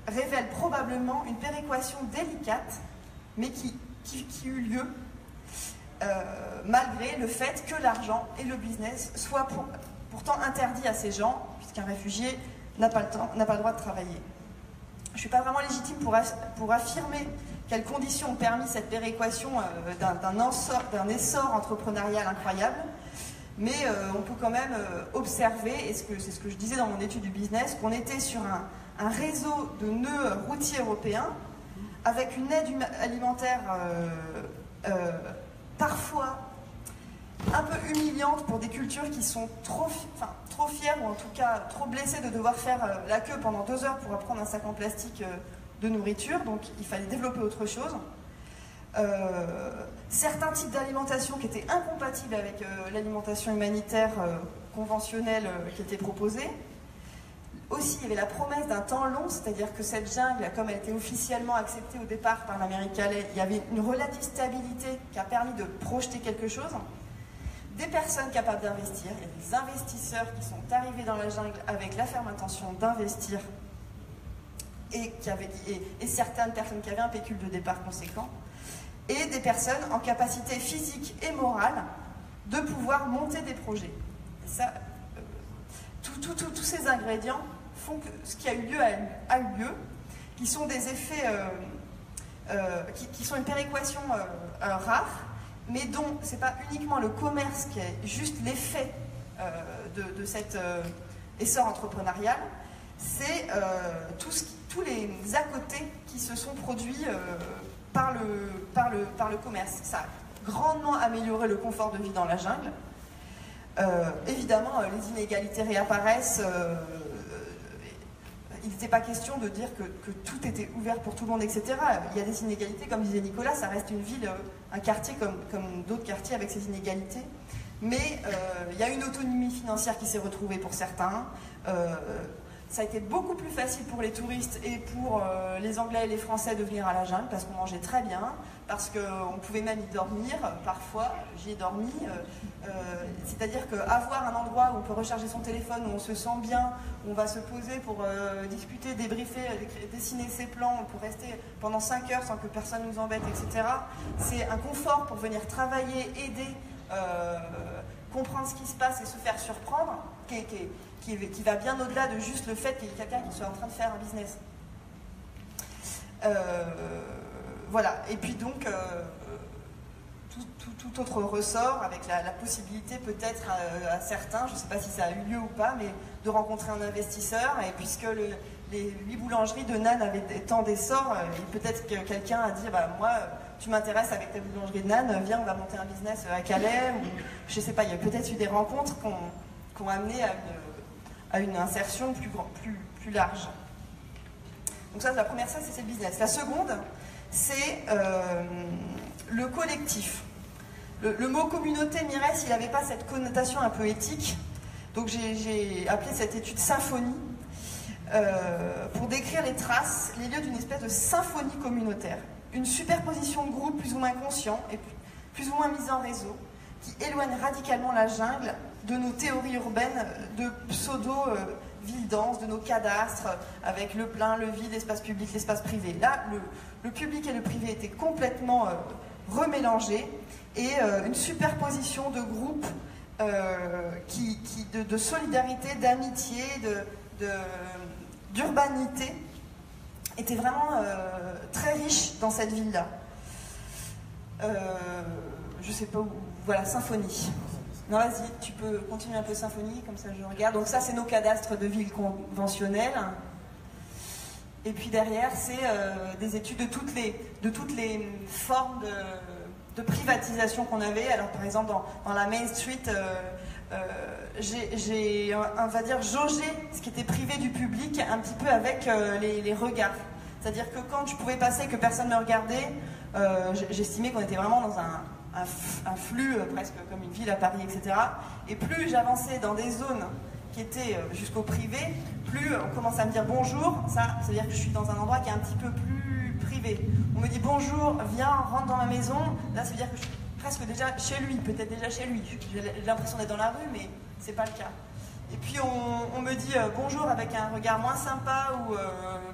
révèle probablement une péréquation délicate, mais qui eut lieu malgré le fait que l'argent et le business soient pourtant interdits à ces gens, puisqu'un réfugié n'a pas le droit de travailler. Je ne suis pas vraiment légitime pour affirmer quelles conditions ont permis cette péréquation d'un essor entrepreneurial incroyable, mais on peut quand même observer, et c'est ce que je disais dans mon étude du business, qu'on était sur un réseau de nœuds routiers européens avec une aide alimentaire parfois un peu humiliante pour des cultures qui sont trop fières, ou en tout cas trop blessées de devoir faire la queue pendant 2 heures pour prendre un sac en plastique de nourriture, donc il fallait développer autre chose. Certains types d'alimentation qui étaient incompatibles avec l'alimentation humanitaire conventionnelle qui était proposée. Aussi, il y avait la promesse d'un temps long, c'est-à-dire que cette jungle, comme elle était officiellement acceptée au départ par l'Amérique, il y avait une relative stabilité qui a permis de projeter quelque chose. Des personnes capables d'investir, il y a des investisseurs qui sont arrivés dans la jungle avec la ferme intention d'investir et certaines personnes qui avaient un pécule de départ conséquent, et des personnes en capacité physique et morale de pouvoir monter des projets. Et ça, tous ces ingrédients font que ce qui a eu lieu a eu lieu, qui sont des effets, qui sont une péréquation rare, mais dont ce n'est pas uniquement le commerce qui est juste l'effet de cet essor entrepreneurial, c'est tous les à côté qui se sont produits par le commerce. Ça a grandement amélioré le confort de vie dans la jungle. Évidemment, les inégalités réapparaissent. Il n'était pas question de dire que tout était ouvert pour tout le monde, etc. Il y a des inégalités, comme disait Nicolas, ça reste une ville, un quartier comme d'autres quartiers avec ses inégalités. Mais il y a une autonomie financière qui s'est retrouvée pour certains. Ça a été beaucoup plus facile pour les touristes et pour les Anglais et les Français de venir à la jungle parce qu'on mangeait très bien, parce qu'on pouvait même y dormir parfois. J'y ai dormi. C'est-à-dire qu'avoir un endroit où on peut recharger son téléphone, où on se sent bien, où on va se poser pour discuter, débriefer, dessiner ses plans, on peut rester pendant 5 heures sans que personne nous embête, etc. C'est un confort pour venir travailler, aider, comprendre ce qui se passe et se faire surprendre, qui va bien au-delà de juste le fait qu'il y ait quelqu'un qui soit en train de faire un business. Voilà, et puis donc tout autre ressort avec la possibilité peut-être à certains, je ne sais pas si ça a eu lieu ou pas, mais de rencontrer un investisseur, et puisque les 8 boulangeries de Nannes avaient tant d'essor, peut-être que quelqu'un a dit bah, moi tu m'intéresses avec ta boulangerie de Nannes, viens on va monter un business à Calais, ou je ne sais pas, il y a peut-être eu des rencontres qui ont amené à une insertion plus large. Donc ça, la première, c'est le business. La seconde, c'est le collectif. Le mot communauté, Mirès, il n'avait pas cette connotation un peu éthique, donc j'ai appelé cette étude symphonie. pour décrire les traces, les lieux d'une espèce de symphonie communautaire. Une superposition de groupes plus ou moins conscients et plus ou moins mis en réseau, qui éloigne radicalement la jungle de nos théories urbaines de pseudo-villes denses, de nos cadastres, avec le plein, le vide, l'espace public, l'espace privé. Là, le public et le privé étaient complètement remélangés, et une superposition de groupes de solidarité, d'amitié, d'urbanité, était vraiment très riche dans cette ville-là. Je sais pas où... Voilà, symphonie. Non, vas-y, tu peux continuer un peu symphonie, comme ça je regarde. Donc ça, c'est nos cadastres de villes conventionnelles. Et puis derrière, c'est des études de toutes les formes de privatisation qu'on avait. Alors par exemple, dans la Main Street, j'ai, on va dire, jaugé ce qui était privé du public un petit peu avec les regards. C'est-à-dire que quand je pouvais passer et que personne ne me regardait, j'estimais qu'on était vraiment dans un flux presque comme une ville à Paris, etc. Et plus j'avançais dans des zones qui étaient jusqu'au privé, plus on commence à me dire bonjour. Ça veut dire que je suis dans un endroit qui est un petit peu plus privé. On me dit bonjour, viens, rentre dans ma maison. Là, ça veut dire que je suis presque déjà chez lui, peut-être déjà chez lui. J'ai l'impression d'être dans la rue, mais c'est pas le cas. Et puis on me dit bonjour avec un regard moins sympa ou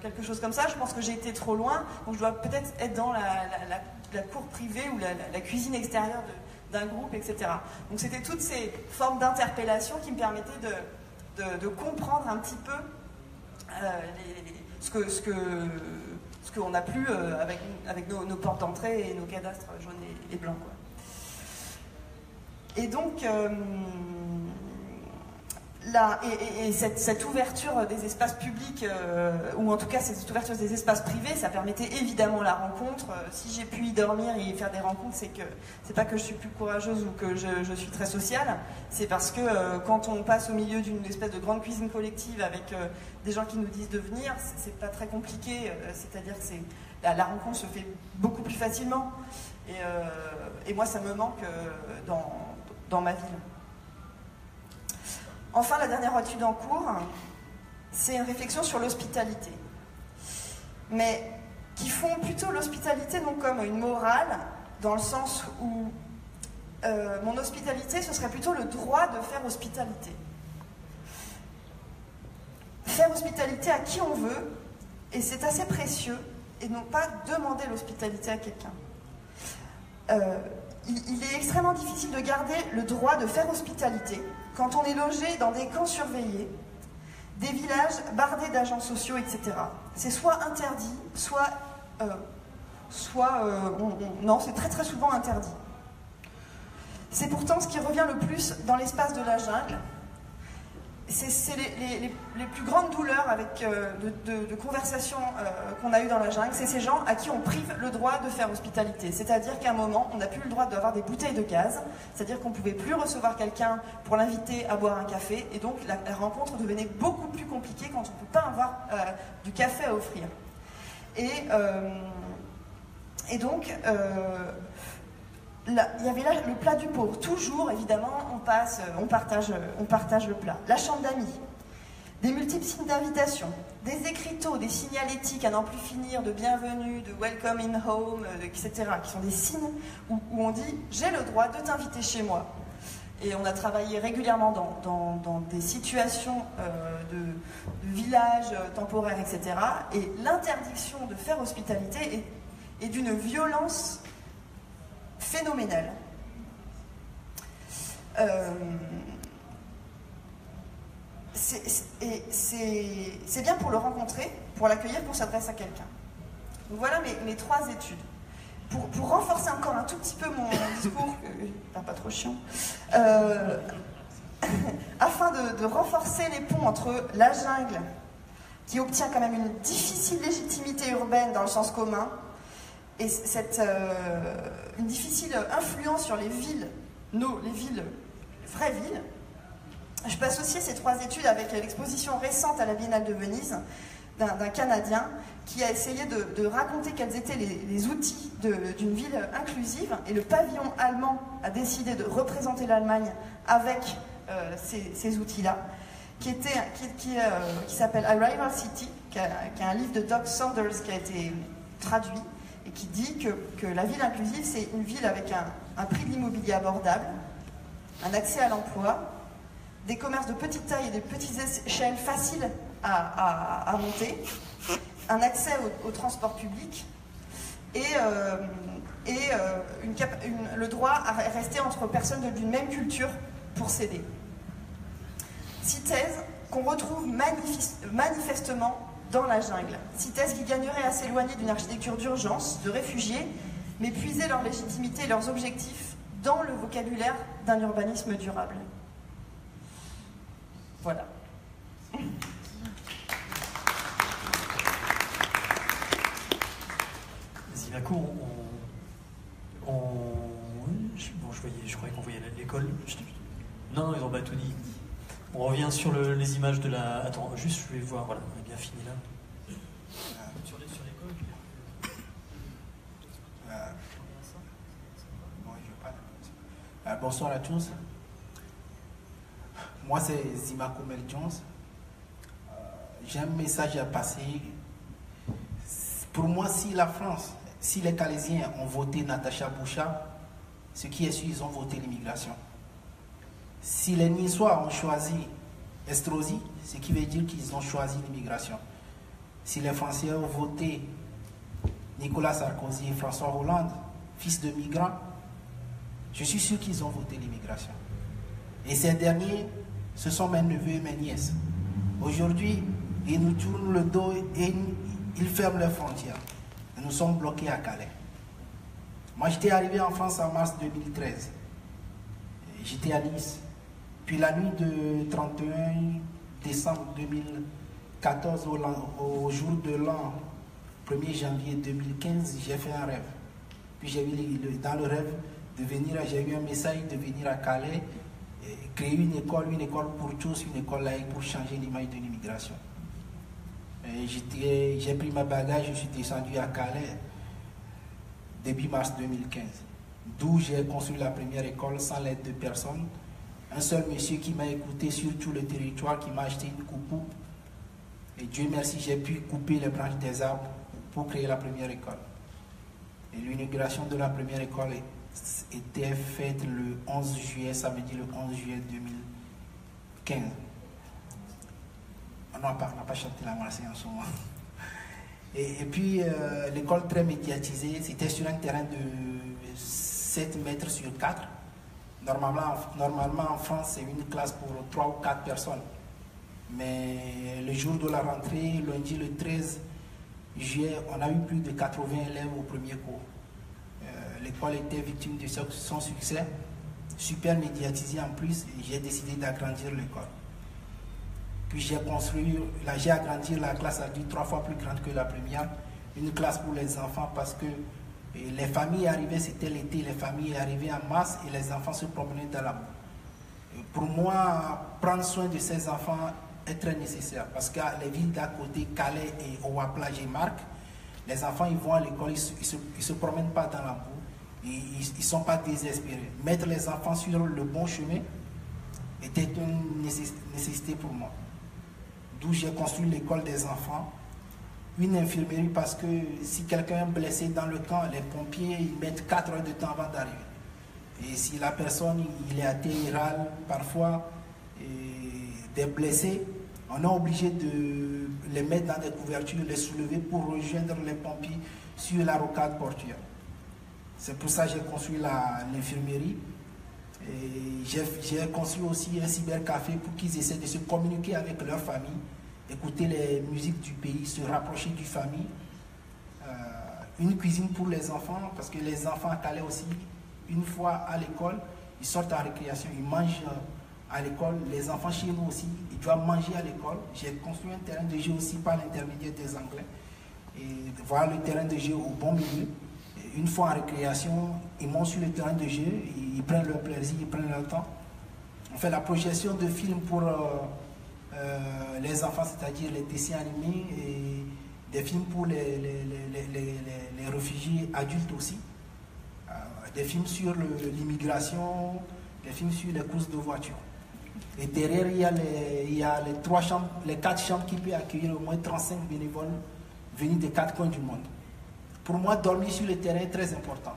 quelque chose comme ça. Je pense que j'ai été trop loin, donc je dois peut-être être dans la cour privée ou la cuisine extérieure d'un groupe, etc. Donc c'était toutes ces formes d'interpellation qui me permettaient de comprendre un petit peu ce qu'on a plus avec nos portes d'entrée et nos cadastres jaunes et blancs, quoi. Et donc cette ouverture des espaces publics, ou en tout cas cette ouverture des espaces privés, ça permettait évidemment la rencontre. Si j'ai pu y dormir et faire des rencontres, c'est pas que je suis plus courageuse ou que je suis très sociale, c'est parce que quand on passe au milieu d'une espèce de grande cuisine collective avec des gens qui nous disent de venir, c'est pas très compliqué, c'est-à-dire que la rencontre se fait beaucoup plus facilement. Et moi ça me manque dans ma ville. Enfin, la dernière étude en cours, c'est une réflexion sur l'hospitalité. Mais qui font plutôt l'hospitalité non comme une morale, dans le sens où mon hospitalité, ce serait plutôt le droit de faire hospitalité. Faire hospitalité à qui on veut, et c'est assez précieux, et non pas demander l'hospitalité à quelqu'un. Il est extrêmement difficile de garder le droit de faire hospitalité quand on est logé dans des camps surveillés, des villages bardés d'agents sociaux, etc. C'est soit interdit, non, c'est très très souvent interdit. C'est pourtant ce qui revient le plus dans l'espace de la jungle. C'est les plus grandes douleurs de conversations qu'on a eues dans la jungle, c'est ces gens à qui on prive le droit de faire hospitalité. C'est-à-dire qu'à un moment, on n'a plus le droit d'avoir des bouteilles de gaz, c'est-à-dire qu'on ne pouvait plus recevoir quelqu'un pour l'inviter à boire un café, et donc la rencontre devenait beaucoup plus compliquée quand on ne peut pas avoir du café à offrir. Et donc... il y avait là le plat du pauvre. Toujours, évidemment, on partage le plat. La chambre d'amis, des multiples signes d'invitation, des écriteaux, des signalétiques à n'en plus finir, de bienvenue, de welcome in home, etc., qui sont des signes où on dit « j'ai le droit de t'inviter chez moi ». Et on a travaillé régulièrement dans des situations de villages temporaires, etc. Et l'interdiction de faire hospitalité est d'une violence phénoménal. C'est bien pour le rencontrer, pour l'accueillir, pour s'adresser à quelqu'un. Donc voilà mes 3 études. Pour renforcer encore un tout petit peu mon discours, pas trop chiant, afin de renforcer les ponts entre la jungle, qui obtient quand même une difficile légitimité urbaine dans le sens commun, et une difficile influence sur les villes, les vraies villes. Je peux associer ces 3 études avec l'exposition récente à la Biennale de Venise d'un Canadien qui a essayé de raconter quels étaient les outils d'une ville inclusive, et le pavillon allemand a décidé de représenter l'Allemagne avec ces outils-là. qui s'appelle Arrival City, qui est un livre de Doug Saunders qui a été traduit et qui dit que la ville inclusive, c'est une ville avec un prix de l'immobilier abordable, un accès à l'emploi, des commerces de petite taille et de petites échelles faciles à monter, un accès au transport public et le droit à rester entre personnes d'une même culture pour s'aider. Synthèse qu'on retrouve manifestement dans la jungle. Synthèse qui gagnerait à s'éloigner d'une architecture d'urgence, de réfugiés, mais puiser leur légitimité et leurs objectifs dans le vocabulaire d'un urbanisme durable. Voilà. Zimaco, je croyais qu'on voyait l'école. Non, ils n'ont pas tout dit. On revient sur les images de la... Attends, juste, je vais voir, voilà, on a bien fini là. Sur l'école, bonsoir à tous. Moi, c'est Zimaco Mel-Jones. J'ai un message à passer. Pour moi, si la France, si les Calaisiens ont voté Natacha Bouchard, ce qui est sûr, ils ont voté l'immigration. Si les Niçois ont choisi Estrosi, ce qui veut dire qu'ils ont choisi l'immigration. Si les Français ont voté Nicolas Sarkozy et François Hollande, fils de migrants, je suis sûr qu'ils ont voté l'immigration. Et ces derniers, ce sont mes neveux et mes nièces. Aujourd'hui, ils nous tournent le dos et ils ferment les frontières. Et nous sommes bloqués à Calais. Moi, j'étais arrivé en France en mars 2013. J'étais à Nice. Puis la nuit de 31 décembre 2014 au jour de l'an 1er janvier 2015, j'ai fait un rêve. Puis j'ai eu dans le rêve j'ai eu un message de venir à Calais, créer une école pour tous, une école laïque pour changer l'image de l'immigration. J'ai pris ma bagage, je suis descendu à Calais début mars 2015, d'où j'ai construit la première école sans l'aide de personne. Un seul monsieur qui m'a écouté sur tout le territoire, qui m'a acheté une coupe. Et Dieu merci, j'ai pu couper les branches des arbres pour créer la première école. Et l'inauguration de la première école était faite le 11 juillet, samedi le 11 juillet 2015. On n'a pas chanté la Marseillaise en ce moment. Et puis, l'école très médiatisée, c'était sur un terrain de 7 mètres sur 4. Normalement, en France, c'est une classe pour 3 ou 4 personnes. Mais le jour de la rentrée, lundi le 13 juillet, on a eu plus de 80 élèves au premier cours. L'école était victime de son succès, super médiatisé en plus, et j'ai décidé d'agrandir l'école. Puis j'ai agrandi la classe adulte 3 fois plus grande que la première, une classe pour les enfants parce que les familles arrivaient, c'était l'été, les familles arrivaient en masse et les enfants se promenaient dans la boue. Pour moi, prendre soin de ces enfants est très nécessaire parce que les villes d'à côté, Calais et Ouaplage et Marc, les enfants ils vont à l'école, ils ne se promènent pas dans la boue, ils ne sont pas désespérés. Mettre les enfants sur le bon chemin était une nécessité pour moi. D'où j'ai construit l'école des enfants, une infirmerie parce que si quelqu'un est blessé dans le camp, les pompiers ils mettent 4 heures de temps avant d'arriver. Et si la personne il est atteint, il râle parfois des blessés, on est obligé de les mettre dans des couvertures, les soulever pour rejoindre les pompiers sur la rocade portuaire. C'est pour ça que j'ai construit l'infirmerie. J'ai construit aussi un cybercafé pour qu'ils essaient de se communiquer avec leur famille, écouter les musiques du pays, se rapprocher du famille. Une cuisine pour les enfants, parce que les enfants à Calais aussi, une fois à l'école, ils sortent en récréation, ils mangent à l'école. Les enfants chez nous aussi, ils doivent manger à l'école. J'ai construit un terrain de jeu aussi par l'intermédiaire des Anglais. Et voilà le terrain de jeu au bon milieu. Et une fois en récréation, ils montent sur le terrain de jeu, ils prennent leur plaisir, ils prennent leur temps. On fait la projection de films pour les enfants, c'est-à-dire les dessins animés et des films pour les réfugiés adultes aussi. Des films sur l'immigration, des films sur les courses de voitures. Et derrière, il y a les 4 chambres qui peuvent accueillir au moins 35 bénévoles venus des 4 coins du monde. Pour moi, dormir sur le terrain est très important.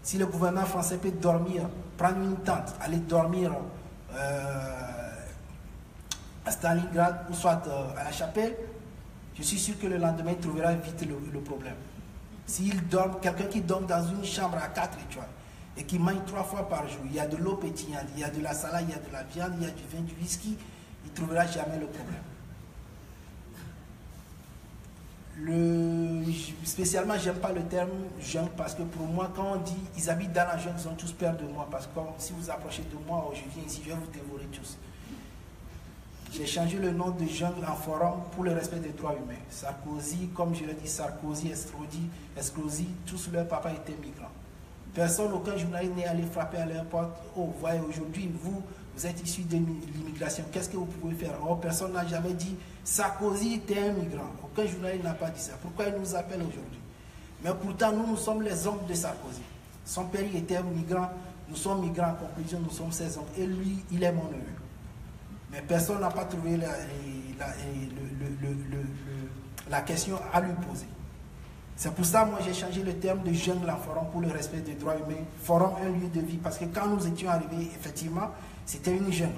Si le gouvernement français peut dormir, prendre une tente, aller dormir à Stalingrad ou soit à la Chapelle, je suis sûr que le lendemain, il trouvera vite le problème. S'il dort, quelqu'un qui dort dans une chambre à 4 étoiles et qui mange 3 fois par jour, il y a de l'eau pétillante, il y a de la salade, il y a de la viande, il y a du vin, du whisky, il ne trouvera jamais le problème. Spécialement, j'aime pas le terme jungle parce que pour moi, quand on dit ils habitent dans la jungle, ils ont tous peur de moi parce que si vous approchez de moi, je viens ici, je vais vous dévorer tous. J'ai changé le nom de jungle en forum pour le respect des droits humains. Sarkozy, comme je l'ai dit, Sarkozy, Escrozi, tous leurs papas étaient migrants. Personne, aucun journaliste n'est allé frapper à leur porte. Oh, voyez, aujourd'hui, vous êtes issus de l'immigration, qu'est-ce que vous pouvez faire? Oh, personne n'a jamais dit Sarkozy était un migrant. Aucun journaliste n'a pas dit ça. Pourquoi il nous appelle aujourd'hui? Mais pourtant, nous sommes les oncles de Sarkozy. Son père était un migrant, nous sommes migrants en conclusion, nous sommes ses oncles. Et lui, il est mon neveu. Mais personne n'a pas trouvé la question à lui poser. C'est pour ça, moi, j'ai changé le terme de jungle en forum pour le respect des droits humains. Forum, un lieu de vie. Parce que quand nous étions arrivés, effectivement, c'était une jungle.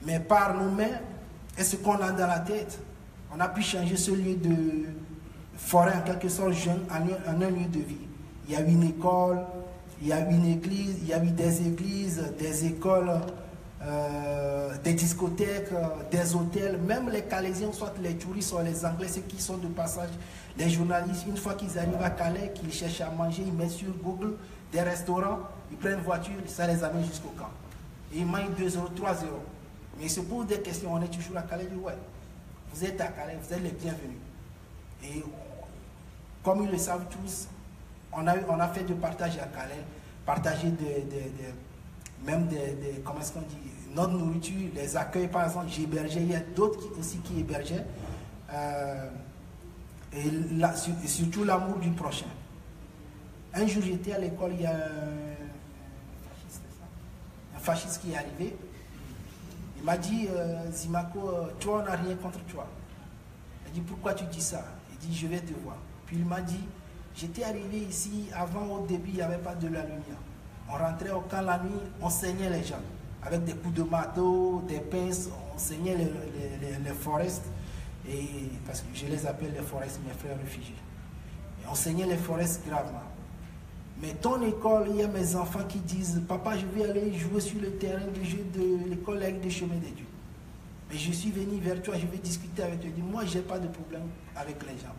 Mais par nos mains et ce qu'on a dans la tête, on a pu changer ce lieu de forêt, en quelque sorte, jungle, en un lieu de vie. Il y a eu une école, il y a eu une église, il y a eu des églises, des écoles, des discothèques, des hôtels, même les Calaisiens, soit les touristes, soit les Anglais, ceux qui sont de passage, les journalistes, une fois qu'ils arrivent à Calais, qu'ils cherchent à manger, ils mettent sur Google des restaurants, ils prennent une voiture, ça les amène jusqu'au camp. Et ils mangent 2 euros, 3 euros. Mais ils se posent des questions, on est toujours à Calais, ils disent ouais, vous êtes à Calais, vous êtes les bienvenus. Et comme ils le savent tous, on a fait de partage à Calais, partager comment est-ce qu'on dit, notre nourriture, les accueils, par exemple, j'hébergeais, il y a d'autres aussi qui hébergeaient, et surtout l'amour du prochain. Un jour, j'étais à l'école, il y a un fasciste qui est arrivé. Il m'a dit, Zimako, toi, on n'a rien contre toi. Il dit, pourquoi tu dis ça? Il dit, je vais te voir. Puis il m'a dit, j'étais arrivé ici, avant, au début, il n'y avait pas de la lumière. On rentrait au camp la nuit, on saignait les gens. Avec des coups de marteau, des pinces, on saignait les forests. Et, parce que je les appelle les forests, mes frères réfugiés. Et on saignait les forests gravement. Mais ton école, il y a mes enfants qui disent, papa, je vais aller jouer sur le terrain de jeu de l'école des chemins des dieux. Mais je suis venu vers toi, je vais discuter avec toi. Moi, je n'ai pas de problème avec les gens.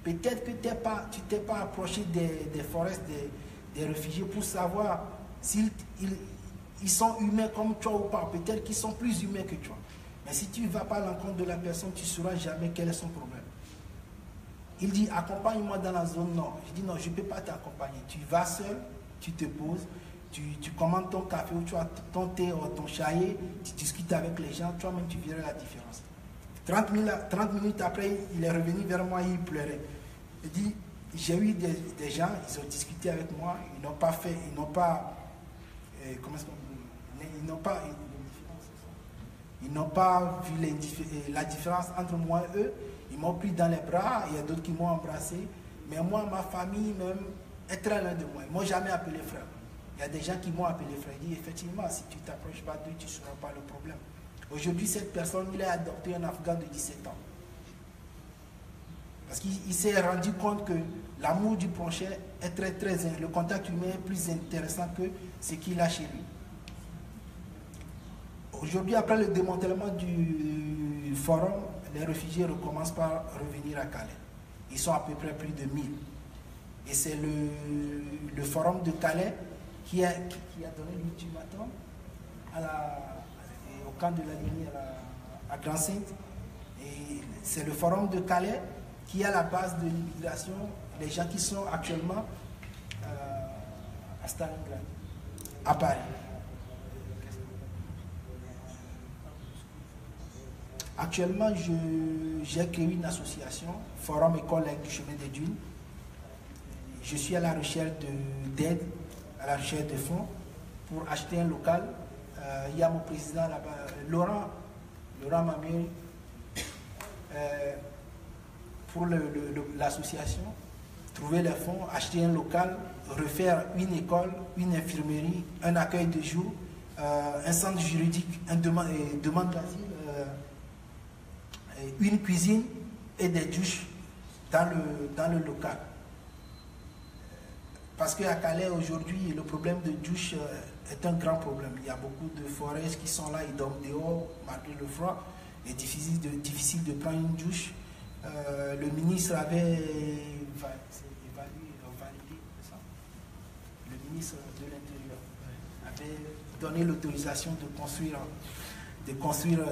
Peut-être que tu ne t'es pas approché des forests, des réfugiés pour savoir s'ils sont humains comme toi ou pas. Peut-être qu'ils sont plus humains que toi. Mais si tu ne vas pas à l'encontre de la personne, tu ne sauras jamais quel est son problème. Il dit, accompagne-moi dans la zone nord. Je dis, non, je ne peux pas t'accompagner. Tu vas seul, tu te poses, tu commandes ton café ou tu as ton thé ou ton chahier, tu discutes avec les gens, toi-même tu verras la différence. 30 minutes après, il est revenu vers moi et il pleurait. Il dit, j'ai eu des gens, ils ont discuté avec moi, ils n'ont pas fait, ils n'ont pas vu la différence entre moi et eux. Ils m'ont pris dans les bras, il y a d'autres qui m'ont embrassé. Mais moi, ma famille même est très loin de moi. Ils ne m'ont jamais appelé frère. Il y a des gens qui m'ont appelé frère. Ils disent, effectivement, si tu ne t'approches pas d'eux, tu ne sauras pas le problème. Aujourd'hui, cette personne, il a adopté un Afghan de 17 ans. Parce qu'il s'est rendu compte que l'amour du prochain est le contact humain est plus intéressant que ce qu'il a chez lui. Aujourd'hui, après le démantèlement du forum, les réfugiés recommencent par revenir à Calais. Ils sont à peu près plus de 1000. Et c'est le forum de Calais qui a donné l'ultimatum au camp de la ligne à Grand-Sainte. Et c'est le forum de Calais qui est à la base de l'immigration, les gens qui sont actuellement à Stalingrad, à Paris. Actuellement, j'ai créé une association, Forum École du Chemin des Dunes. Je suis à la recherche d'aide, à la recherche de fonds pour acheter un local Il y a mon président là-bas, Laurent Mamier, pour l'association, trouver les fonds, acheter un local, refaire une école, une infirmerie, un accueil de jour, un centre juridique, une demande d'asile, une cuisine et des douches dans le local. Parce qu'à Calais, aujourd'hui, le problème de douche est un grand problème. Il y a beaucoup de forêts qui sont là, ils dorment dehors, malgré le froid. Il est difficile de prendre une douche. Le ministre avait validé ça. Le ministre de l'Intérieur avait donné l'autorisation de construire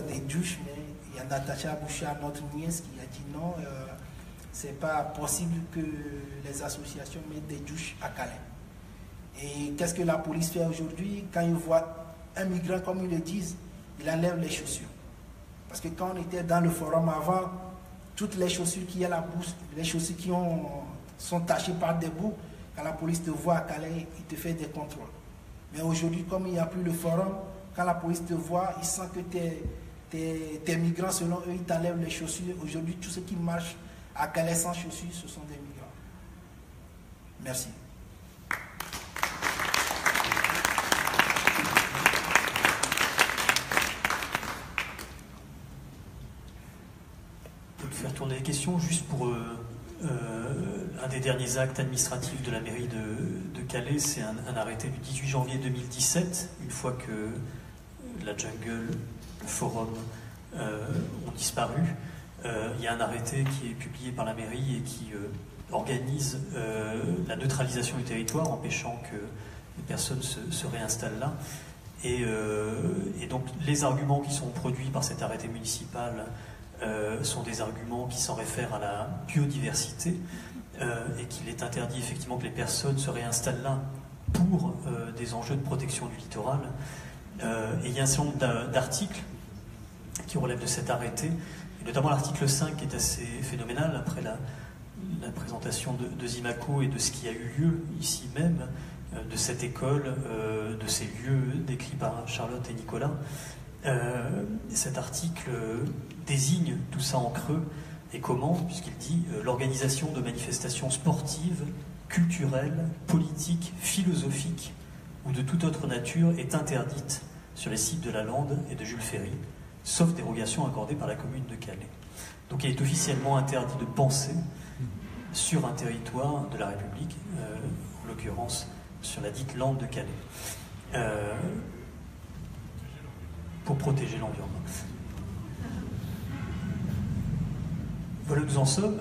des douches, mais il y a Natacha Bouchard, notre nièce, qui a dit non. C'est pas possible que les associations mettent des douches à Calais. Et qu'est-ce que la police fait aujourd'hui? Quand ils voient un migrant, comme ils le disent, ils enlèvent les chaussures. Parce que quand on était dans le forum avant, toutes les chaussures qui y a la bouche, les chaussures qui sont tachées par des bouts, quand la police te voit à Calais, il te fait des contrôles. Mais aujourd'hui, comme il n'y a plus le forum, quand la police te voit, il sent que t'es migrant, selon eux, ils t'enlèvent les chaussures. Aujourd'hui, tous ceux qui marchent à Calais sans chaussures, ce sont des migrants. Merci. On peut faire tourner les questions juste pour un des derniers actes administratifs de la mairie de Calais, c'est un arrêté du 18 janvier 2017, une fois que la jungle, le forum ont disparu. Il y a un arrêté qui est publié par la mairie et qui organise la neutralisation du territoire, empêchant que les personnes se réinstallent là. Et donc les arguments qui sont produits par cet arrêté municipal sont des arguments qui s'en réfèrent à la biodiversité et qu'il est interdit effectivement que les personnes se réinstallent là pour des enjeux de protection du littoral. Et il y a un certain nombre d'articles qui relèvent de cet arrêté, et notamment l'article 5 qui est assez phénoménal après la présentation de Zimaco et de ce qui a eu lieu ici même, de cette école, de ces lieux décrits par Charlotte et Nicolas. Cet article désigne tout ça en creux, et comment, puisqu'il dit l'organisation de manifestations sportives, culturelles, politiques, philosophiques ou de toute autre nature est interdite sur les sites de la Lande et de Jules Ferry, sauf dérogation accordée par la commune de Calais. Donc il est officiellement interdit de penser sur un territoire de la République, en l'occurrence sur la dite Lande de Calais, pour protéger l'environnement. Voilà où nous en sommes.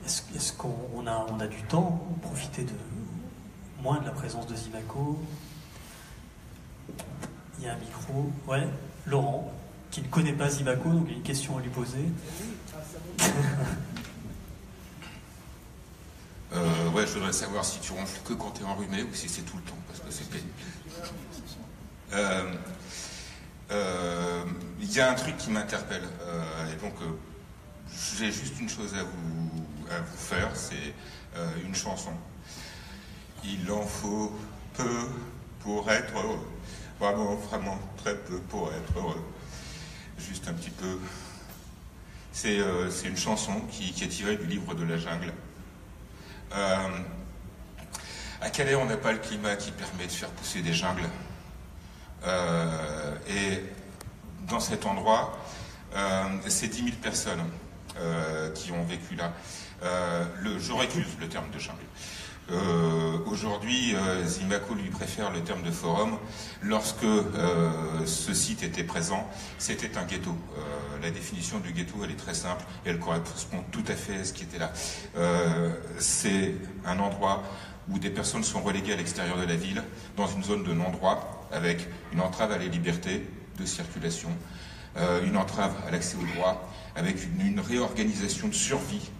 Est-ce qu'on a du temps pour profiter moins de la présence de Zimaco? Il y a un micro. Ouais, Laurent, qui ne connaît pas Zimaco, donc il y a une question à lui poser. Ouais, je voudrais savoir si tu ronfles que quand tu es enrhumé ou si c'est tout le temps, parce que c'est pénible. Il y a un truc qui m'interpelle, et donc j'ai juste une chose à vous faire, c'est une chanson. Il en faut peu pour être heureux, vraiment, vraiment très peu pour être heureux. Juste un petit peu. C'est une chanson qui est tirée du livre de la jungle. À Calais, on n'a pas le climat qui permet de faire pousser des jungles. Et dans cet endroit, c'est 10 000 personnes qui ont vécu là. Je récuse le terme de jungle. Aujourd'hui, Zimaco lui préfère le terme de forum. Lorsque ce site était présent, c'était un ghetto. La définition du ghetto, elle est très simple et elle correspond tout à fait à ce qui était là. C'est un endroit où des personnes sont reléguées à l'extérieur de la ville, dans une zone de non-droit, avec une entrave à la liberté de circulation, une entrave à l'accès au droit, avec une réorganisation de survie.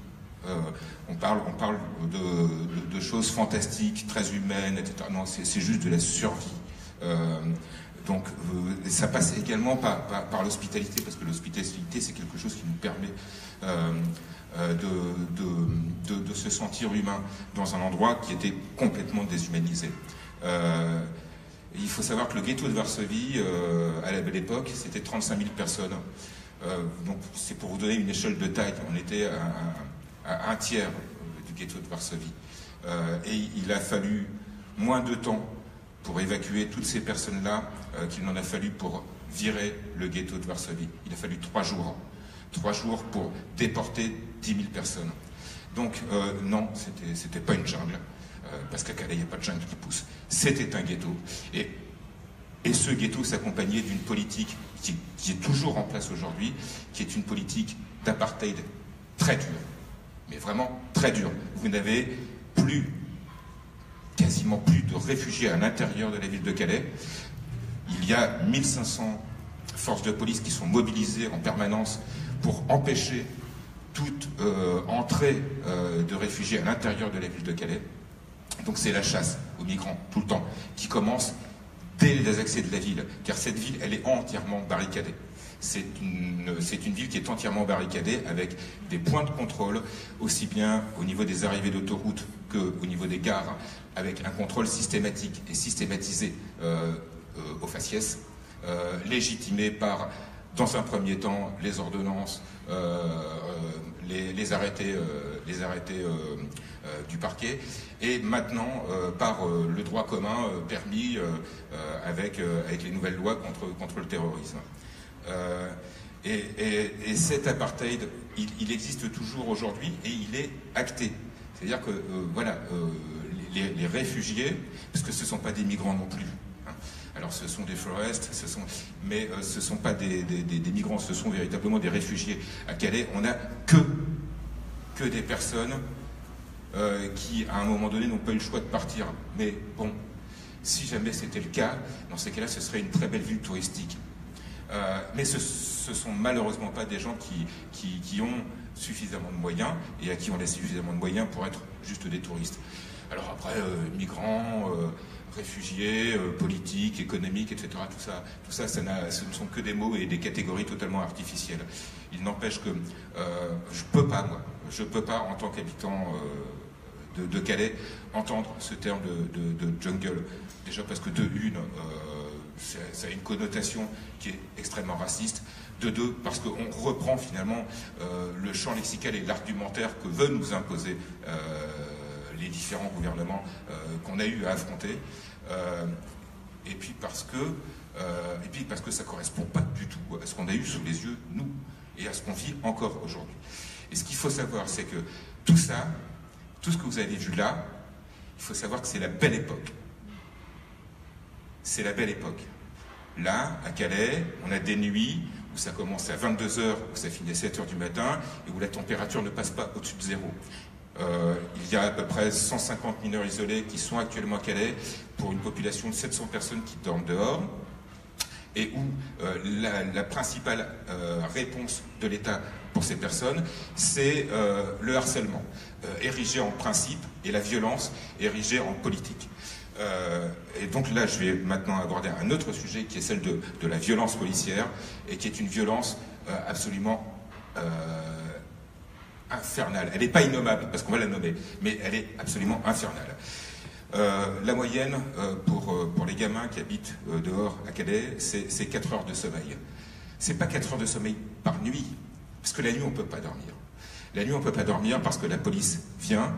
On parle de choses fantastiques, très humaines, etc. Non, c'est juste de la survie. Donc ça passe également par l'hospitalité, parce que l'hospitalité, c'est quelque chose qui nous permet de se sentir humain dans un endroit qui était complètement déshumanisé. Il faut savoir que le ghetto de Varsovie, à la belle époque, c'était 35 000 personnes. Donc c'est pour vous donner une échelle de taille. On était à un tiers du ghetto de Varsovie. Et il a fallu moins de temps pour évacuer toutes ces personnes-là qu'il n'en a fallu pour virer le ghetto de Varsovie. Il a fallu 3 jours. 3 jours pour déporter 10 000 personnes. Donc non, c'était pas une jungle. Parce qu'à Calais, il n'y a pas de jungle qui pousse. C'était un ghetto. Et ce ghetto s'accompagnait d'une politique qui est toujours en place aujourd'hui, qui est une politique d'apartheid très dure. Mais vraiment très dure. Vous n'avez quasiment plus de réfugiés à l'intérieur de la ville de Calais. Il y a 1500 forces de police qui sont mobilisées en permanence pour empêcher toute entrée de réfugiés à l'intérieur de la ville de Calais. Donc c'est la chasse aux migrants, tout le temps, qui commence dès les accès de la ville, car cette ville, elle est entièrement barricadée. C'est une ville qui est entièrement barricadée, avec des points de contrôle, aussi bien au niveau des arrivées d'autoroutes qu'au niveau des gares, avec un contrôle systématique et systématisé au faciès, légitimé par, dans un premier temps, les ordonnances, les arrêtés du parquet, et maintenant par le droit commun permis avec les nouvelles lois contre le terrorisme. Et cet apartheid, il existe toujours aujourd'hui et il est acté. C'est-à-dire que voilà, les réfugiés, parce que ce ne sont pas des migrants non plus. Alors ce sont des forests, mais ce ne sont pas des migrants, ce sont véritablement des réfugiés. À Calais, on n'a que des personnes qui, à un moment donné, n'ont pas eu le choix de partir. Mais bon, si jamais c'était le cas, dans ces cas-là, ce serait une très belle ville touristique. Mais ce sont malheureusement pas des gens qui ont suffisamment de moyens, et à qui on laisse suffisamment de moyens pour être juste des touristes. Alors après, migrants, réfugiés, politiques, économiques, etc., tout ça, ce ne sont que des mots et des catégories totalement artificielles. Il n'empêche que je peux pas, en tant qu'habitant de Calais, entendre ce terme de jungle. Déjà parce que de une, ça a une connotation qui est extrêmement raciste. De deux, parce qu'on reprend finalement le champ lexical et l'argumentaire que veulent nous imposer les différents gouvernements qu'on a eu à affronter. Et puis parce que ça ne correspond pas du tout à ce qu'on a eu sous les yeux, nous, et à ce qu'on vit encore aujourd'hui. Et ce qu'il faut savoir, c'est que tout ça, tout ce que vous avez vu là, il faut savoir que c'est la belle époque. C'est la belle époque. Là, à Calais, on a des nuits où ça commence à 22h, où ça finit à 7h du matin, et où la température ne passe pas au-dessus de 0. Il y a à peu près 150 mineurs isolés qui sont actuellement à Calais, pour une population de 700 personnes qui dorment dehors, et où la principale réponse de l'État pour ces personnes, c'est le harcèlement, érigé en principe, et la violence érigée en politique. Et donc là, je vais maintenant aborder un autre sujet qui est celle de la violence policière, et qui est une violence absolument infernale. Elle n'est pas innommable, parce qu'on va la nommer, mais elle est absolument infernale. La moyenne pour les gamins qui habitent dehors à Calais, c'est 4 heures de sommeil. C'est pas 4 heures de sommeil par nuit, parce que la nuit, on ne peut pas dormir. La nuit, on ne peut pas dormir parce que la police vient.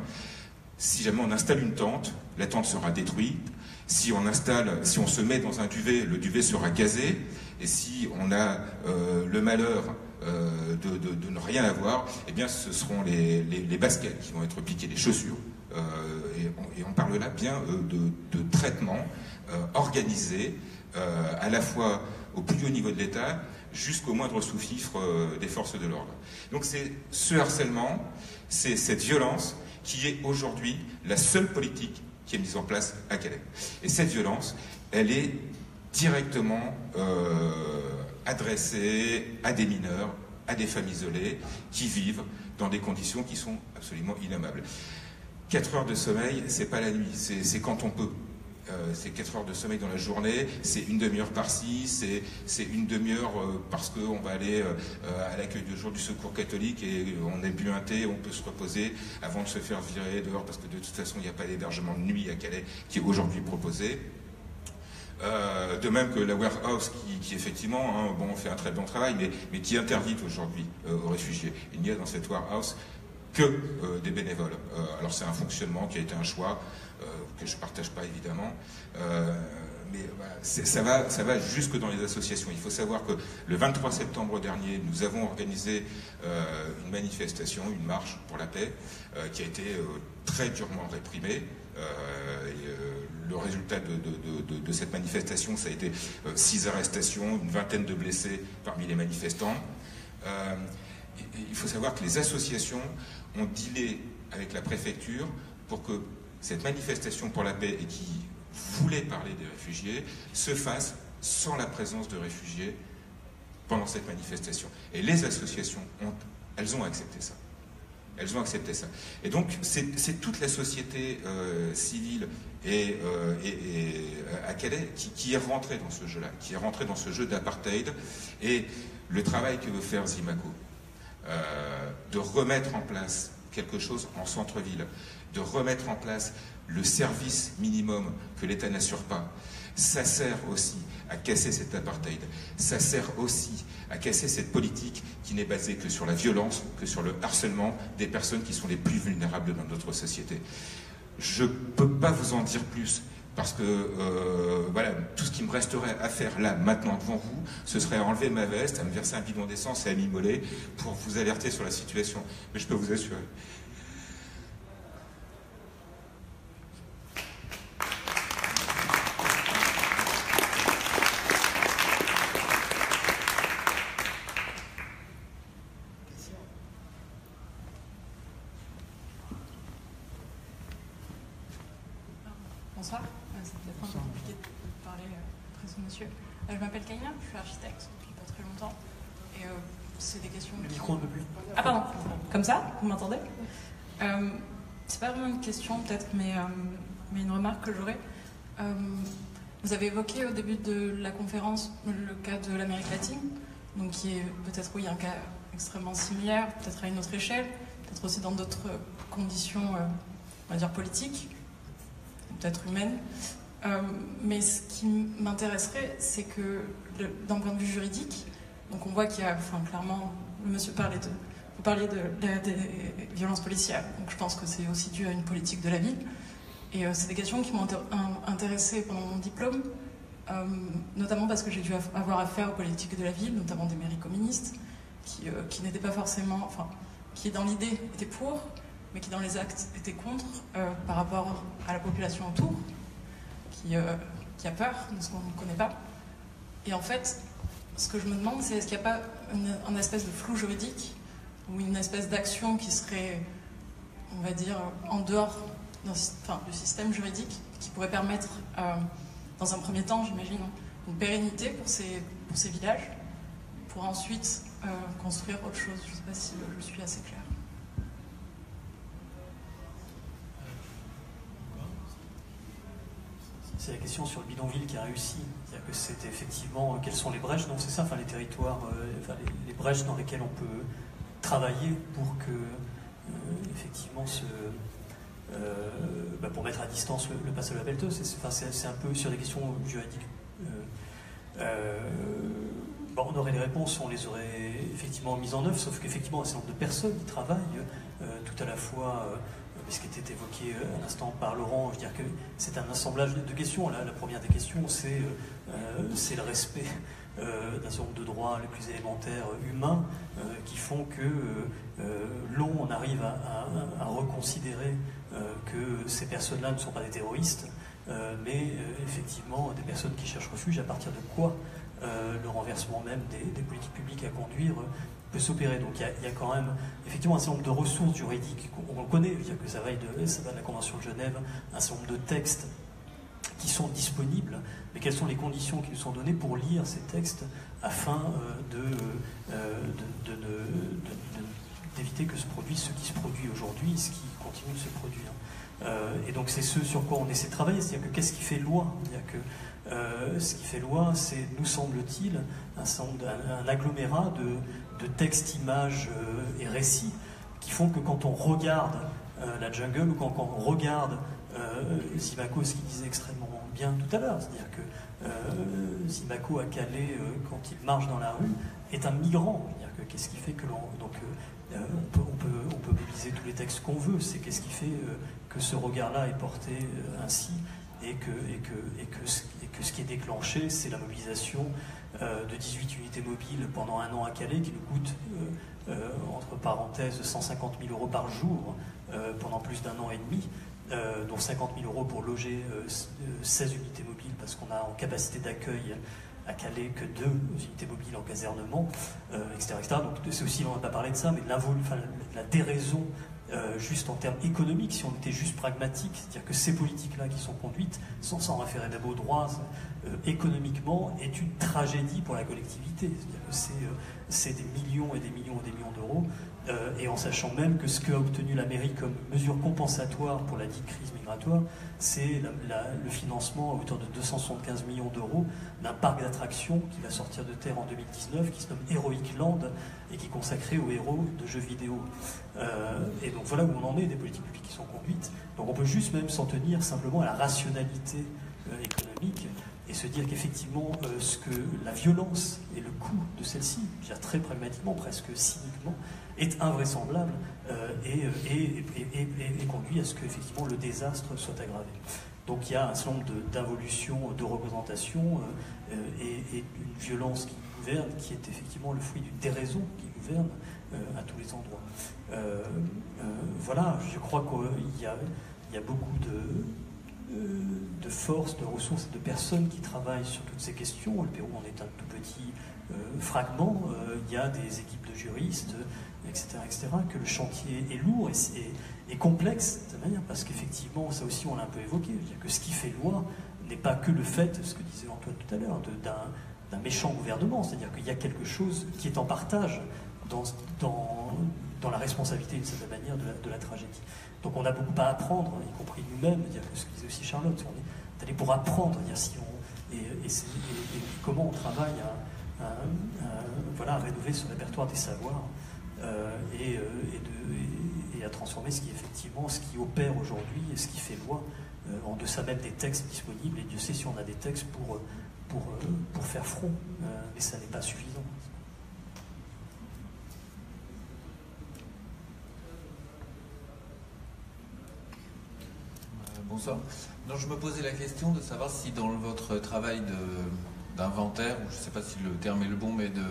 Si jamais on installe une tente, la tente sera détruite. Si on se met dans un duvet, le duvet sera gazé. Et si on a le malheur de ne rien avoir, eh bien ce seront les baskets qui vont être piquées, les chaussures. Et on parle là bien de traitement organisé, à la fois au plus haut niveau de l'État, jusqu'au moindre sous-fifre des forces de l'ordre. Donc c'est ce harcèlement, c'est cette violence qui est aujourd'hui la seule politique qui est mise en place à Calais. Et cette violence, elle est directement adressée à des mineurs, à des femmes isolées, qui vivent dans des conditions qui sont absolument innommables. 4 heures de sommeil, c'est pas la nuit, c'est quand on peut. C'est 4 heures de sommeil dans la journée, c'est une demi-heure par-ci, c'est une demi-heure parce qu'on va aller à l'accueil de jour du Secours catholique et on a bu un thé, on peut se reposer avant de se faire virer dehors, parce que de toute façon il n'y a pas d'hébergement de nuit à Calais qui est aujourd'hui proposé. De même que la Warehouse qui effectivement bon, fait un très bon travail, mais qui interdit aujourd'hui aux réfugiés. Il n'y a dans cette Warehouse que des bénévoles. Alors c'est un fonctionnement qui a été un choix que je ne partage pas évidemment, mais voilà, ça va jusque dans les associations. Il faut savoir que le 23 septembre dernier, nous avons organisé une manifestation, une marche pour la paix, qui a été très durement réprimée. Le résultat de cette manifestation, ça a été 6 arrestations, une vingtaine de blessés parmi les manifestants. Il faut savoir que les associations ont dealé avec la préfecture pour que cette manifestation pour la paix et qui voulait parler des réfugiés se fasse sans la présence de réfugiés pendant cette manifestation. Et les associations, elles ont accepté ça. Elles ont accepté ça. Et donc, c'est toute la société civile et à Calais qui est rentrée dans ce jeu-là, qui est rentrée dans ce jeu d'apartheid. Et le travail que veut faire Zimaco, de remettre en place quelque chose en centre-ville, de remettre en place le service minimum que l'État n'assure pas, ça sert aussi à casser cet apartheid. Ça sert aussi à casser cette politique qui n'est basée que sur la violence, que sur le harcèlement des personnes qui sont les plus vulnérables dans notre société. Je ne peux pas vous en dire plus, parce que voilà, tout ce qui me resterait à faire là, maintenant, devant vous, ce serait à enlever ma veste, à me verser un bidon d'essence et à m'immoler pour vous alerter sur la situation. Mais je peux vous assurer. Bonsoir, c'est peut-être un peu compliqué de parler après ce monsieur. Je m'appelle Kaina, je suis architecte depuis pas très longtemps et c'est des questions... Le micro un peu plus. Ah pardon, comme ça, vous m'entendez? C'est pas vraiment une question peut-être, mais une remarque que j'aurais. Vous avez évoqué au début de la conférence le cas de l'Amérique latine, donc qui est peut-être, oui, un cas extrêmement similaire, peut-être à une autre échelle, peut-être aussi dans d'autres conditions, on va dire, politiques, peut-être humaines. Mais ce qui m'intéresserait, c'est que d'un point de vue juridique, donc on voit qu'il y a, enfin, clairement, le monsieur parlait vous parliez des violences policières, donc je pense que c'est aussi dû à une politique de la ville. Et c'est des questions qui m'ont intéressée pendant mon diplôme, notamment parce que j'ai dû avoir affaire aux politiques de la ville, notamment des mairies communistes, qui n'étaient pas forcément, enfin, qui dans l'idée étaient pour, mais qui dans les actes étaient contre par rapport à la population autour, qui a peur de ce qu'on ne connaît pas. Et en fait, ce que je me demande, c'est est-ce qu'il n'y a pas une espèce de flou juridique ou une espèce d'action qui serait, on va dire, en dehors du système juridique, qui pourrait permettre, dans un premier temps, j'imagine, une pérennité pour ces villages, pour ensuite construire autre chose. Je ne sais pas si je suis assez claire. C'est la question sur le bidonville qui a réussi. C'est-à-dire que c'était effectivement quelles sont les brèches, donc c'est ça, enfin les territoires, les brèches dans lesquelles on peut travailler pour que effectivement pour mettre à distance le passage à la pelleteuse. C'est un peu sur des questions juridiques. On aurait des réponses, on les aurait effectivement mises en œuvre, sauf qu'effectivement un certain nombre de personnes qui travaillent tout à la fois. Ce qui était évoqué à l'instant par Laurent, je veux dire que c'est un assemblage de questions. La première des questions, c'est le respect d'un certain nombre de droits les plus élémentaires humains qui font que on arrive à reconsidérer que ces personnes-là ne sont pas des terroristes, mais effectivement des personnes qui cherchent refuge, à partir de quoi le renversement même des politiques publiques à conduire peut s'opérer. Donc il y a quand même effectivement un certain nombre de ressources juridiques qu'on connaît, c'est-à-dire que ça va de la Convention de Genève, un certain nombre de textes qui sont disponibles, mais quelles sont les conditions qui nous sont données pour lire ces textes afin d'éviter que se produise ce qui se produit aujourd'hui, ce qui continue de se produire. Et donc c'est ce sur quoi on essaie de travailler, c'est-à-dire que qu'est-ce qui fait loi? C'est-à-dire que ce qui fait loi, c'est, nous semble-t-il, un agglomérat de textes, images et récits qui font que quand on regarde la jungle ou quand on regarde Symako, ce qu'il disait extrêmement bien tout à l'heure, c'est-à-dire que Symako à Calais, quand il marche dans la rue, est un migrant. C'est-à-dire que qu'est-ce qui fait que on peut mobiliser tous les textes qu'on veut, c'est qu'est-ce qui fait que ce regard-là est porté ainsi, et que ce qui est déclenché, c'est la mobilisation de 18 unités mobiles pendant un an à Calais, qui nous coûte, entre parenthèses, 150 000 € par jour pendant plus d'un an et demi, dont 50 000 € pour loger 16 unités mobiles, parce qu'on a en capacité d'accueil à Calais que 2 unités mobiles en casernement, etc., etc. Donc c'est aussi, on n'a pas parlé de ça, mais de la déraison, juste en termes économiques, si on était juste pragmatique, c'est-à-dire que ces politiques-là qui sont conduites, sans s'en référer même aux droits, économiquement, est une tragédie pour la collectivité. C'est-à-dire que c'est des millions et des millions et des millions d'euros, et en sachant même que ce qu'a obtenu la mairie comme mesure compensatoire pour la dite crise migratoire, c'est le financement à hauteur de 275 millions d'euros d'un parc d'attractions qui va sortir de terre en 2019, qui se nomme Heroic Land et qui est consacré aux héros de jeux vidéo. Et donc voilà où on en est des politiques publiques qui sont conduites. Donc on peut juste même s'en tenir simplement à la rationalité économique et se dire qu'effectivement ce que la violence et le coût de celle-ci, je veux dire très pragmatiquement, presque cyniquement, est invraisemblable et conduit à ce que effectivement le désastre soit aggravé. Donc il y a un certain nombre d'involutions, de représentations et une violence qui gouverne, qui est effectivement le fruit d'une déraison qui gouverne à tous les endroits. Voilà, je crois qu'il y a beaucoup de forces, de ressources et de personnes qui travaillent sur toutes ces questions. Le Pérou en est un tout petit fragment. Il y a des équipes de juristes, etc., que le chantier est lourd et complexe de manière, parce qu'effectivement, ça aussi on l'a un peu évoqué, c'est-à-dire que ce qui fait loi n'est pas que le fait, ce que disait Antoine tout à l'heure, d'un méchant gouvernement, c'est-à-dire qu'il y a quelque chose qui est en partage dans la responsabilité d'une certaine manière de la tragédie. Donc on a beaucoup à apprendre, y compris nous-mêmes, ce que disait aussi Charlotte, on est allé pour apprendre, et comment on travaille à rénover ce répertoire des savoirs et à transformer ce qui opère aujourd'hui et ce qui fait loi en deçà même des textes disponibles. Et Dieu sait si on a des textes pour faire front, mais ça n'est pas suffisant. Bonsoir. Non, je me posais la question de savoir si dans votre travail d'inventaire, ou je ne sais pas si le terme est le bon, mais de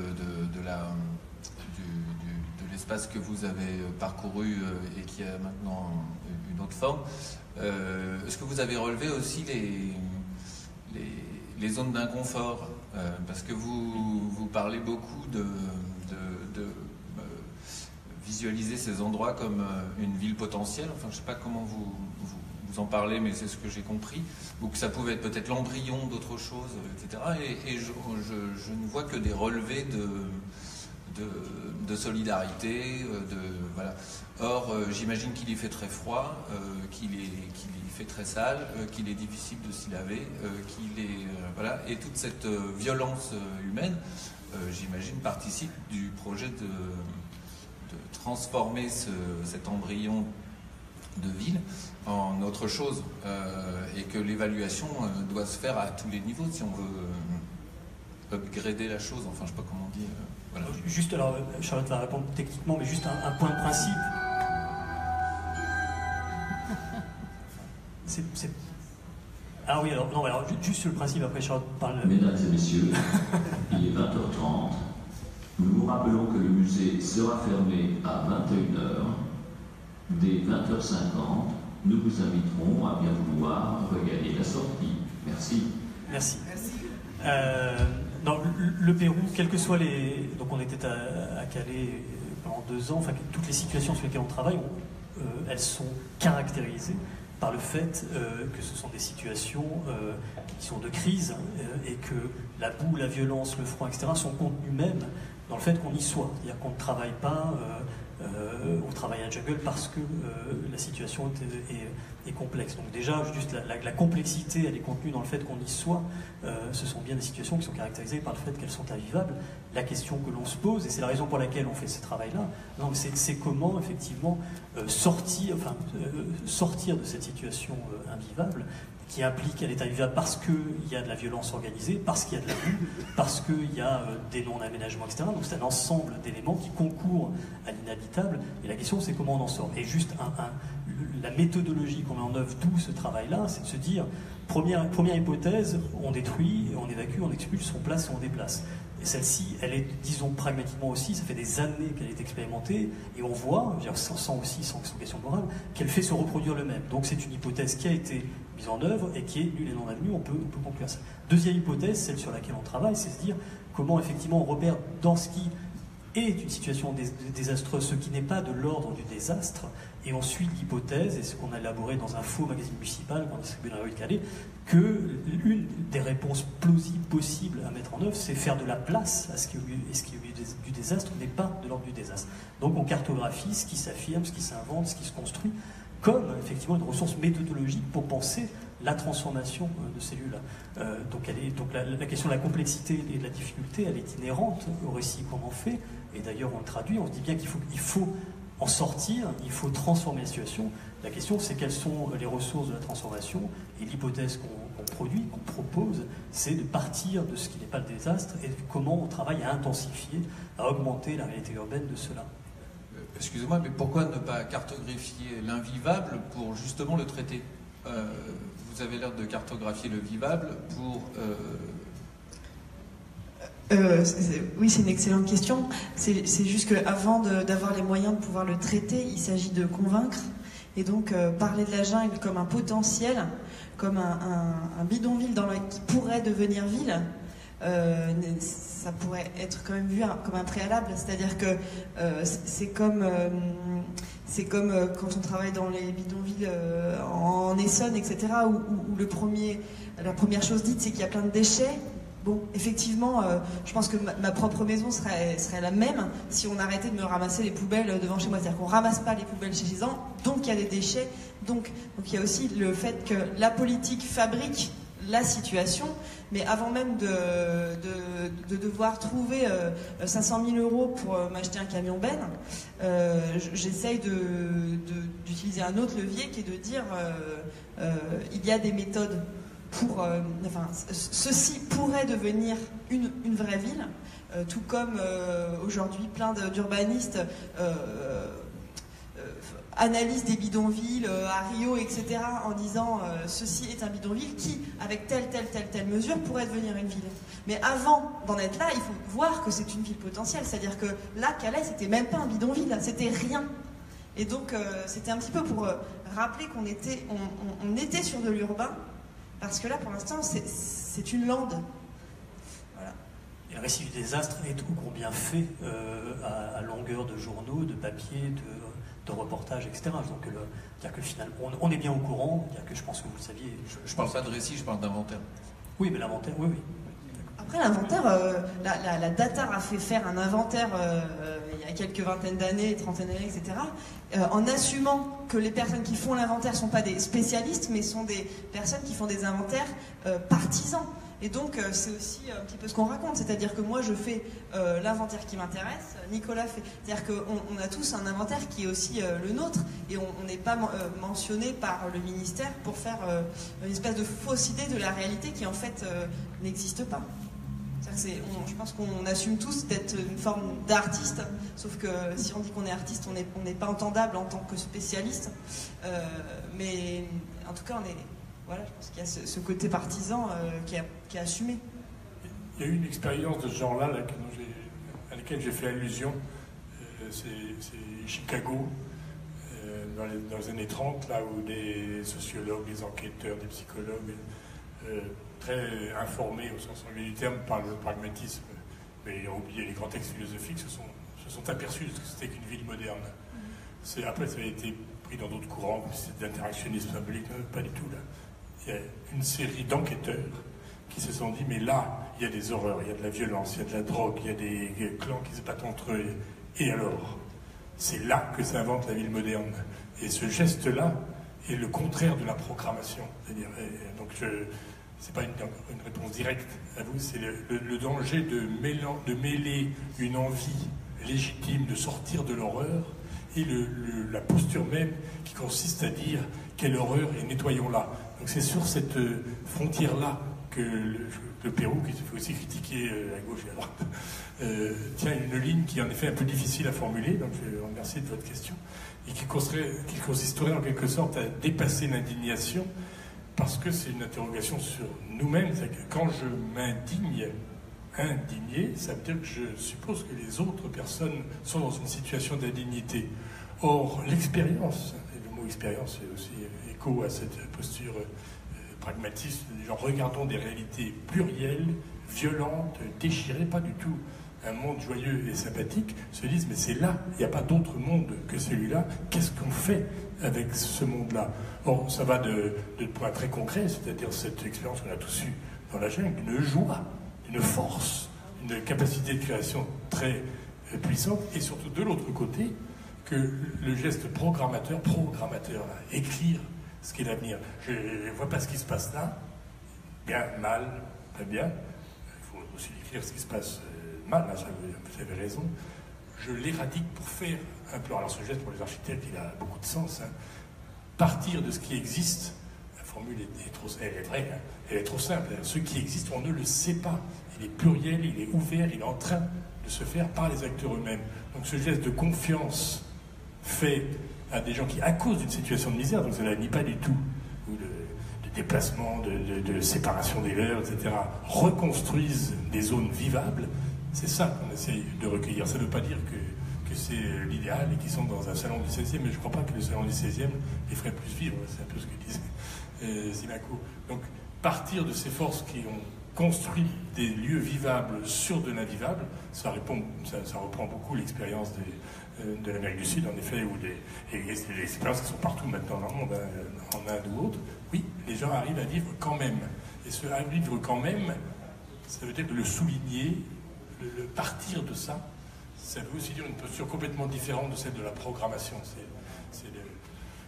l'espace que vous avez parcouru et qui a maintenant une autre forme, est-ce que vous avez relevé aussi les zones d'inconfort, parce que vous parlez beaucoup de visualiser ces endroits comme une ville potentielle, enfin je ne sais pas comment vous en parlez, mais c'est ce que j'ai compris, ou que ça pouvait être peut-être l'embryon d'autre chose, etc. Et je ne vois que des relevés de solidarité, voilà. Or, j'imagine qu'il y fait très froid, qu'il y fait très sale, qu'il est difficile de s'y laver, voilà. Et toute cette violence humaine, j'imagine, participe du projet de transformer cet embryon de ville en autre chose, et que l'évaluation doit se faire à tous les niveaux si on veut upgrader la chose, enfin je sais pas comment on dit. Voilà. Juste, alors Charlotte va répondre techniquement, mais juste un point de principe. Ah oui, alors, non, alors juste sur le principe, après Charlotte parle. Mesdames et messieurs, il est 20h30. Nous vous rappelons que le musée sera fermé à 21h. Dès 20h50, nous vous inviterons à bien vouloir regagner la sortie. Merci. Merci. Non, le Pérou, quelles que soient les... Donc on était à Calais pendant 2 ans, enfin toutes les situations sur lesquelles on travaille, elles sont caractérisées par le fait que ce sont des situations qui sont de crise et que la boue, la violence, le froid, etc. sont contenus même dans le fait qu'on y soit. C'est-à-dire qu'on ne travaille pas on travaille à Jungle parce que la situation est complexe. Donc déjà, juste la complexité, elle est contenue dans le fait qu'on y soit. Ce sont bien des situations qui sont caractérisées par le fait qu'elles sont invivables. La question que l'on se pose, et c'est la raison pour laquelle on fait ce travail-là, c'est comment effectivement sortir de cette situation invivable, qui implique qu'elle est invivable parce qu'il y a de la violence organisée, parce qu'il y a de l'abus, parce qu'il y a des non-aménagements, etc. Donc c'est un ensemble d'éléments qui concourent à l'inhabitable. Et la question, c'est comment on en sort. Et juste la méthodologie qu'on met en œuvre, tout ce travail-là, c'est de se dire, première hypothèse, on détruit, on évacue, on expulse, on place et on déplace. Et celle-ci, elle est, disons pragmatiquement aussi, ça fait des années qu'elle est expérimentée, et on voit, sans question morale, qu'elle fait se reproduire le même. Donc c'est une hypothèse qui a été mise en œuvre et qui est nulle et non avenue, on peut conclure ça. Deuxième hypothèse, celle sur laquelle on travaille, c'est se dire comment effectivement on repère dans ce qui est une situation désastreuse, ce qui n'est pas de l'ordre du désastre, et on suit l'hypothèse, et ce qu'on a élaboré dans un faux magazine municipal qu'on distribue dans la rue de Calais, que l'une des réponses plausibles possibles à mettre en œuvre, c'est faire de la place à ce qui est au milieu du désastre n'est pas de l'ordre du désastre. Donc on cartographie ce qui s'affirme, ce qui s'invente, ce qui se construit, comme effectivement une ressource méthodologique pour penser la transformation de ces lieux-là. Donc la question de la complexité et de la difficulté, elle est inhérente au récit qu'on en fait, et d'ailleurs on le traduit, on se dit bien qu'il faut en sortir, il faut transformer la situation. La question, c'est quelles sont les ressources de la transformation, et l'hypothèse qu'on produit, qu'on propose, c'est de partir de ce qui n'est pas le désastre et comment on travaille à intensifier, à augmenter la réalité urbaine de cela. Excusez-moi, mais pourquoi ne pas cartographier l'invivable pour justement le traiter? Vous avez l'air de cartographier le vivable pour... Oui, c'est une excellente question. C'est juste qu'avant d'avoir les moyens de pouvoir le traiter, il s'agit de convaincre. Et donc, parler de la jungle comme un potentiel, comme un bidonville qui pourrait devenir ville, ça pourrait être quand même vu comme un préalable. C'est-à-dire que c'est comme quand on travaille dans les bidonvilles en Essonne, etc., où la première chose dite, c'est qu'il y a plein de déchets. Bon, effectivement, je pense que ma propre maison serait la même si on arrêtait de me ramasser les poubelles devant chez moi. C'est-à-dire qu'on ne ramasse pas les poubelles chez les gens, donc il y a des déchets. Donc il y a aussi le fait que la politique fabrique la situation, mais avant même de devoir trouver 500 000 € pour m'acheter un camion benne, j'essaye d'utiliser un autre levier qui est de dire il y a des méthodes pour, ceci pourrait devenir une vraie ville, tout comme aujourd'hui plein d'urbanistes analysent des bidonvilles à Rio, etc., en disant ceci est un bidonville qui, avec telle mesure, pourrait devenir une ville. Mais avant d'en être là, il faut voir que c'est une ville potentielle, c'est-à-dire que là, Calais, c'était même pas un bidonville, c'était rien. Et donc, c'était un petit peu pour rappeler qu'on était sur de l'urbain, parce que là, pour l'instant, c'est une lande. Voilà. Et le récit du désastre est tout combien fait à longueur de journaux, de papiers, de reportages, etc. Donc, c'est-à-dire que finalement, on est bien au courant. C'est-à-dire que je pense que vous le saviez. Je parle pas de récit, je parle d'inventaire. Oui, mais l'inventaire, oui. Après, l'inventaire, la Datar a fait faire un inventaire il y a quelques vingtaines d'années, trentaine d'années, etc., en assumant que les personnes qui font l'inventaire ne sont pas des spécialistes, mais sont des personnes qui font des inventaires partisans. Et donc, c'est aussi un petit peu ce qu'on raconte, c'est-à-dire que moi, je fais l'inventaire qui m'intéresse, Nicolas fait... C'est-à-dire qu'on a tous un inventaire qui est aussi le nôtre, et on n'est pas mentionné par le ministère pour faire une espèce de fausse idée de la réalité qui, en fait, n'existe pas. Je pense qu'on assume tous d'être une forme d'artiste, sauf que si on dit qu'on est artiste, on n'est pas entendable en tant que spécialiste. Mais en tout cas, voilà, je pense qu'il y a ce côté partisan qui est assumé. Il y a eu une expérience de ce genre-là à laquelle j'ai fait allusion. C'est Chicago, dans les années 30, là où des sociologues, des enquêteurs, des psychologues très informés au sens anglais du terme par le pragmatisme, mais ont oublié les grands textes philosophiques, se sont aperçus de ce que c'était qu'une ville moderne. Après, ça a été pris dans d'autres courants, c'est de l'interactionnisme symbolique, pas du tout là. Il y a une série d'enquêteurs qui se sont dit, mais là, il y a des horreurs, il y a de la violence, il y a de la drogue, il y a des clans qui se battent entre eux, et alors, c'est là que s'invente la ville moderne. Et ce geste-là est le contraire de la programmation. C'est-à-dire, donc c'est pas une réponse directe à vous, c'est le danger de mêler une envie légitime de sortir de l'horreur et la posture même qui consiste à dire quelle horreur et nettoyons-la. Donc c'est sur cette frontière-là que le Pérou, qui se fait aussi critiquer à gauche et à droite, tient une ligne qui est en effet un peu difficile à formuler, donc je vous remercie de votre question, et qui consisterait en quelque sorte à dépasser l'indignation, parce que c'est une interrogation sur nous-mêmes. C'est que quand je m'indigne, indigné, ça veut dire que je suppose que les autres personnes sont dans une situation d'indignité. Or, l'expérience, et le mot expérience fait aussi écho à cette posture pragmatiste, genre regardons des réalités plurielles, violentes, déchirées, pas du tout un monde joyeux et sympathique, se disent mais c'est là, il n'y a pas d'autre monde que celui-là, qu'est-ce qu'on fait avec ce monde-là? Or, ça va de points très concrets, c'est-à-dire cette expérience qu'on a tous eue dans la jungle, d'une joie, d'une force, une capacité de création très puissante, et surtout de l'autre côté, que le geste programmateur, écrire ce qu'est l'avenir. Je ne vois pas ce qui se passe là, bien, mal, très bien. Il faut aussi écrire ce qui se passe mal, hein, ça, vous avez raison. Je l'éradique pour faire un plan. Alors ce geste pour les architectes, il a beaucoup de sens. Hein. Partir de ce qui existe, la formule elle est vraie, hein, elle est trop simple. Ce qui existe, on ne le sait pas. Il est pluriel, il est ouvert, il est en train de se faire par les acteurs eux-mêmes. Donc ce geste de confiance fait à des gens qui, à cause d'une situation de misère, donc ça ne nie pas du tout, ou de déplacement, de séparation des leurs, etc., reconstruisent des zones vivables, c'est ça qu'on essaye de recueillir. Ça ne veut pas dire que c'est l'idéal et qu'ils sont dans un salon du 16e, mais je ne crois pas que le salon du 16e les ferait plus vivre, c'est un peu ce que disait Simaco. Donc partir de ces forces qui ont construit des lieux vivables sur de l'invivable, ça reprend beaucoup l'expérience de l'Amérique du Sud, en effet, et des expériences qui sont partout maintenant dans le monde, hein, en Inde ou autre. Oui, les gens arrivent à vivre quand même. Et ce à vivre quand même, ça veut dire que le souligner, le partir de ça, ça veut aussi dire une posture complètement différente de celle de la programmation.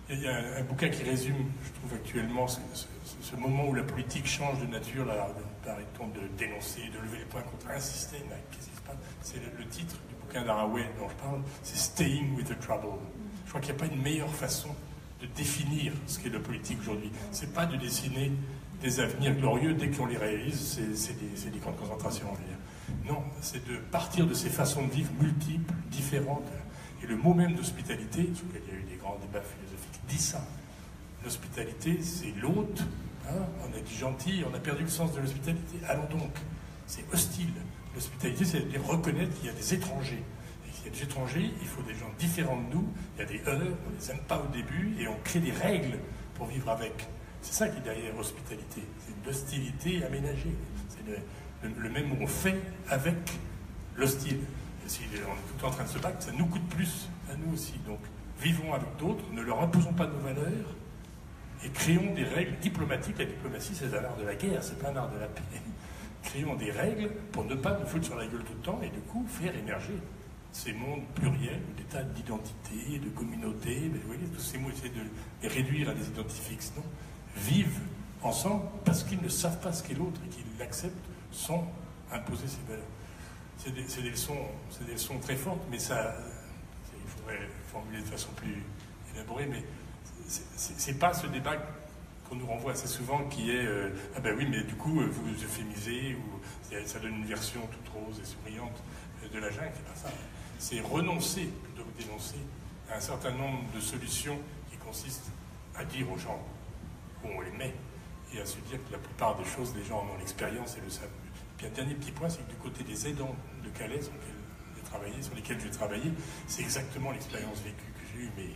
Il y a un bouquin qui résume, je trouve actuellement, ce moment où la politique change de nature, là, arrêtons de dénoncer, de lever les poings contre un système. Qu'est-ce qui se passe? C'est le titre du bouquin d'Haraway dont je parle, c'est Staying with the Trouble. Je crois qu'il n'y a pas une meilleure façon de définir ce qu'est la politique aujourd'hui. C'est pas de dessiner des avenirs glorieux, dès qu'on les réalise, c'est des camps de concentration, on va dire. Non, c'est de partir de ces façons de vivre multiples, différentes. Et le mot même d'hospitalité, sur lequel il y a eu des grands débats philosophiques, dit ça. L'hospitalité, c'est l'hôte. Hein, on a dit gentil, on a perdu le sens de l'hospitalité. Allons donc, c'est hostile. L'hospitalité, c'est de reconnaître qu'il y a des étrangers. Et qu'il y a des étrangers, il faut des gens différents de nous. Il y a des heures, on ne les aime pas au début, et on crée des règles pour vivre avec. C'est ça qui est derrière l'hospitalité. C'est une hostilité aménagée. C'est le même mot, on fait avec l'hostile. Et si on est tout le temps en train de se battre, ça nous coûte plus à nous aussi. Donc, vivons avec d'autres, ne leur imposons pas nos valeurs, et créons des règles diplomatiques. La diplomatie, c'est un art de la guerre, c'est pas un art de la paix. Créons des règles pour ne pas nous foutre sur la gueule tout le temps et du coup faire émerger ces mondes pluriels, des tas d'identités, de communautés. Vous voyez, tous ces mots, essayer de les réduire à des identités fixes. Non, vivent ensemble parce qu'ils ne savent pas ce qu'est l'autre et qu'ils l'acceptent sans imposer ses valeurs. C'est des leçons très fortes, mais ça, il faudrait formuler de façon plus élaborée, mais c'est pas ce débat qu'on nous renvoie assez souvent qui est ah ben oui, mais du coup vous euphémisez ou ça donne une version toute rose et souriante de la jungle. C'est pas ça. C'est renoncer plutôt que dénoncer à un certain nombre de solutions qui consistent à dire aux gens où on les met et à se dire que la plupart des choses, les gens en ont l'expérience et le savent. Puis un dernier petit point, c'est que du côté des aidants de Calais sur lesquels j'ai travaillé, c'est exactement l'expérience vécue que j'ai eue, mais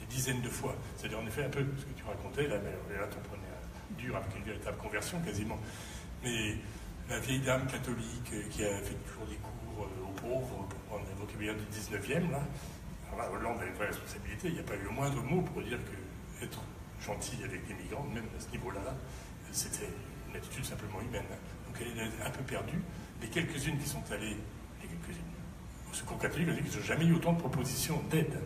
des dizaines de fois. C'est-à-dire en effet un peu ce que tu racontais, là t'en prenais un dur avec une véritable conversion quasiment. Mais la vieille dame catholique qui a fait toujours des cours aux pauvres, pour prendre le vocabulaire du 19e, là, alors là, Hollande a une vraie responsabilité. Il n'y a pas eu le moindre mot pour dire que être gentil avec des migrants, même à ce niveau-là, c'était une attitude simplement humaine. Donc elle est un peu perdue. Les quelques-unes qui sont allées, au Secours catholique, on dit qu'ils n'ont jamais eu autant de propositions d'aide.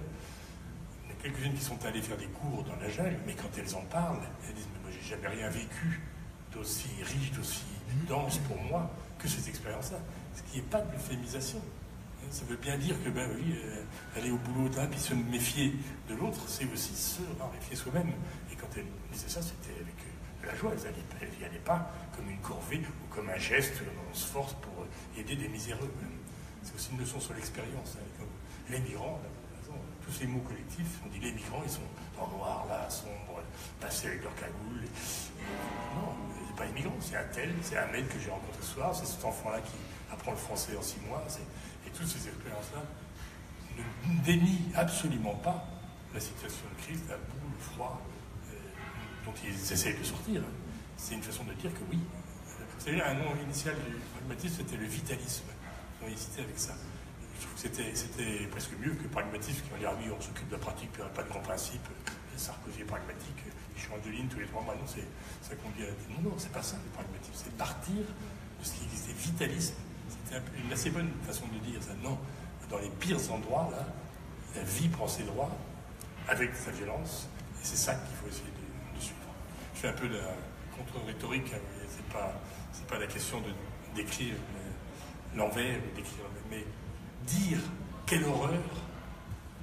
Il y en a quelques-unes qui sont allées faire des cours dans la jungle, mais quand elles en parlent, elles disent « mais moi j'ai jamais rien vécu d'aussi riche, d'aussi dense pour moi que cette expérience-là ». Ce qui n'est pas de l'euphémisation. Ça veut bien dire que, ben oui, aller au boulot là, puis se méfier de l'autre, c'est aussi se méfier soi-même. Et quand elle disait ça, c'était avec la joie. Elle n'y allait pas comme une corvée ou comme un geste, on se force pour aider des miséreux. C'est aussi une leçon sur l'expérience. Les migrants, tous ces mots collectifs, on dit les migrants, ils sont dans le noir, là, sombres, passés avec leur cagoule. Non, c'est pas les migrants, c'est un tel, c'est un mec que j'ai rencontré ce soir, c'est cet enfant-là qui apprend le français en 6 mois. Et toutes ces expériences-là ne dénient absolument pas la situation de crise, la boue, le froid, dont ils essayent de sortir. C'est une façon de dire que oui. Vous savez, un nom initial du pragmatisme, c'était le vitalisme. On a hésité avec ça. Je trouve que c'était presque mieux que le pragmatisme, qui va dire, oui, on s'occupe de la pratique, puis on n'a pas de grands principes. Sarkozy est pragmatique, il change de ligne tous les 3 mois. Non, ça convient à dire, non, c'est pas ça le pragmatisme. C'est partir de ce qui existait, vitalisme. C'était une assez bonne façon de dire ça. Non, dans les pires endroits, là, la vie prend ses droits avec sa violence, et c'est ça qu'il faut essayer de suivre. Je fais un peu de la contre-rhétorique, hein, c'est pas la question de décrire l'envers, mais dire quelle horreur.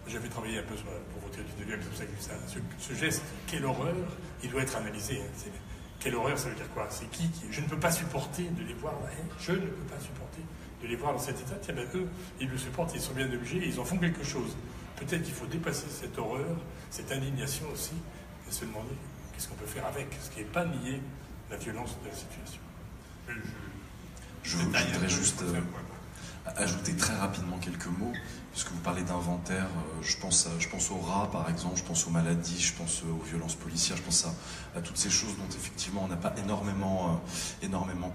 J'avais travaillé un peu sur la pauvreté du 19e, c'est pour ça que ce geste, quelle horreur, il doit être analysé. Hein. Quelle horreur, ça veut dire quoi? C'est qui je ne peux pas supporter de les voir là. Je ne peux pas supporter de les voir dans cet état. Tiens, ben, eux, ils le supportent, ils sont bien obligés, ils en font quelque chose. Peut-être qu'il faut dépasser cette horreur, cette indignation aussi, et se demander qu'est-ce qu'on peut faire avec, ce qui n'est pas nier la violence de la situation. Je voudrais juste ajouter très rapidement quelques mots, puisque vous parlez d'inventaire. Je pense aux rats, par exemple, je pense aux maladies, je pense aux violences policières, je pense à toutes ces choses dont effectivement on n'a pas énormément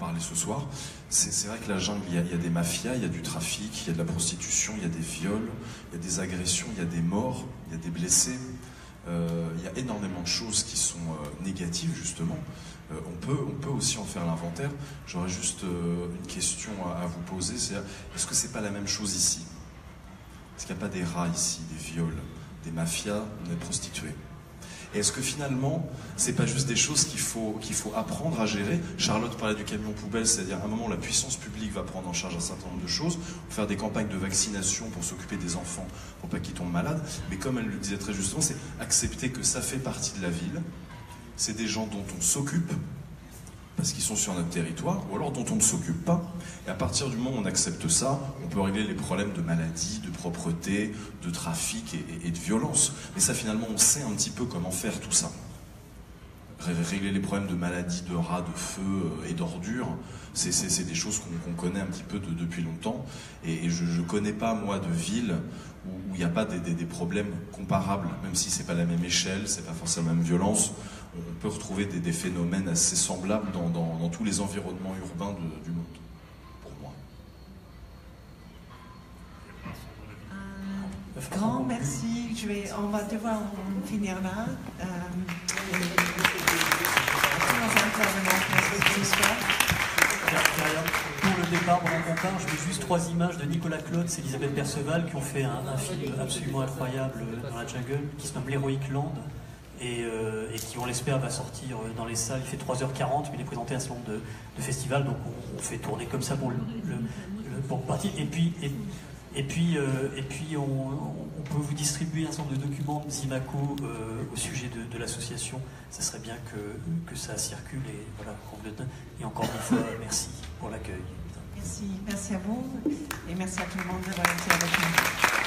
parlé ce soir. C'est vrai que la jungle, il y a des mafias, il y a du trafic, il y a de la prostitution, il y a des viols, il y a des agressions, il y a des morts, il y a des blessés. Il y a énormément de choses qui sont négatives, justement. On peut aussi en faire l'inventaire. J'aurais juste une question à vous poser, c'est est-ce que c'est pas la même chose ici? Est-ce qu'il n'y a pas des rats ici, des viols, des mafias, des prostituées? Et est-ce que finalement, c'est pas juste des choses qu'il faut apprendre à gérer? Charlotte parlait du camion poubelle, c'est-à-dire à un moment où la puissance publique va prendre en charge un certain nombre de choses, faire des campagnes de vaccination pour s'occuper des enfants, pour pas qu'ils tombent malades. Mais comme elle le disait très justement, c'est accepter que ça fait partie de la ville. C'est des gens dont on s'occupe, parce qu'ils sont sur notre territoire, ou alors dont on ne s'occupe pas. Et à partir du moment où on accepte ça, on peut régler les problèmes de maladie, de propreté, de trafic et de violence. Mais ça, finalement, on sait un petit peu comment faire tout ça. Régler les problèmes de maladie, de rats, de feu et d'ordures, c'est des choses qu'on connaît un petit peu depuis longtemps. Et je ne connais pas, moi, de ville où il n'y a pas des problèmes comparables, même si c'est pas la même échelle, c'est pas forcément la même violence. On peut retrouver des phénomènes assez semblables dans tous les environnements urbains du monde, pour moi. Grand merci. On va devoir en finir là. Pour le départ, pendant qu'on parle, je mets juste 3 images de Nicolas Klotz et Elisabeth Perceval qui ont fait un film absolument incroyable dans la jungle qui se nomme l'Heroic Land et qui, on l'espère, va sortir dans les salles. Il fait 3h40, mais il est présenté à un certain nombre de festivals, donc on fait tourner comme ça pour partie. Et puis on peut vous distribuer un certain nombre de documents de Zimaco au sujet de l'association. Ça serait bien que ça circule et voilà. Et encore une fois, merci pour l'accueil. Merci à vous et merci à tout le monde d'avoir été avec nous.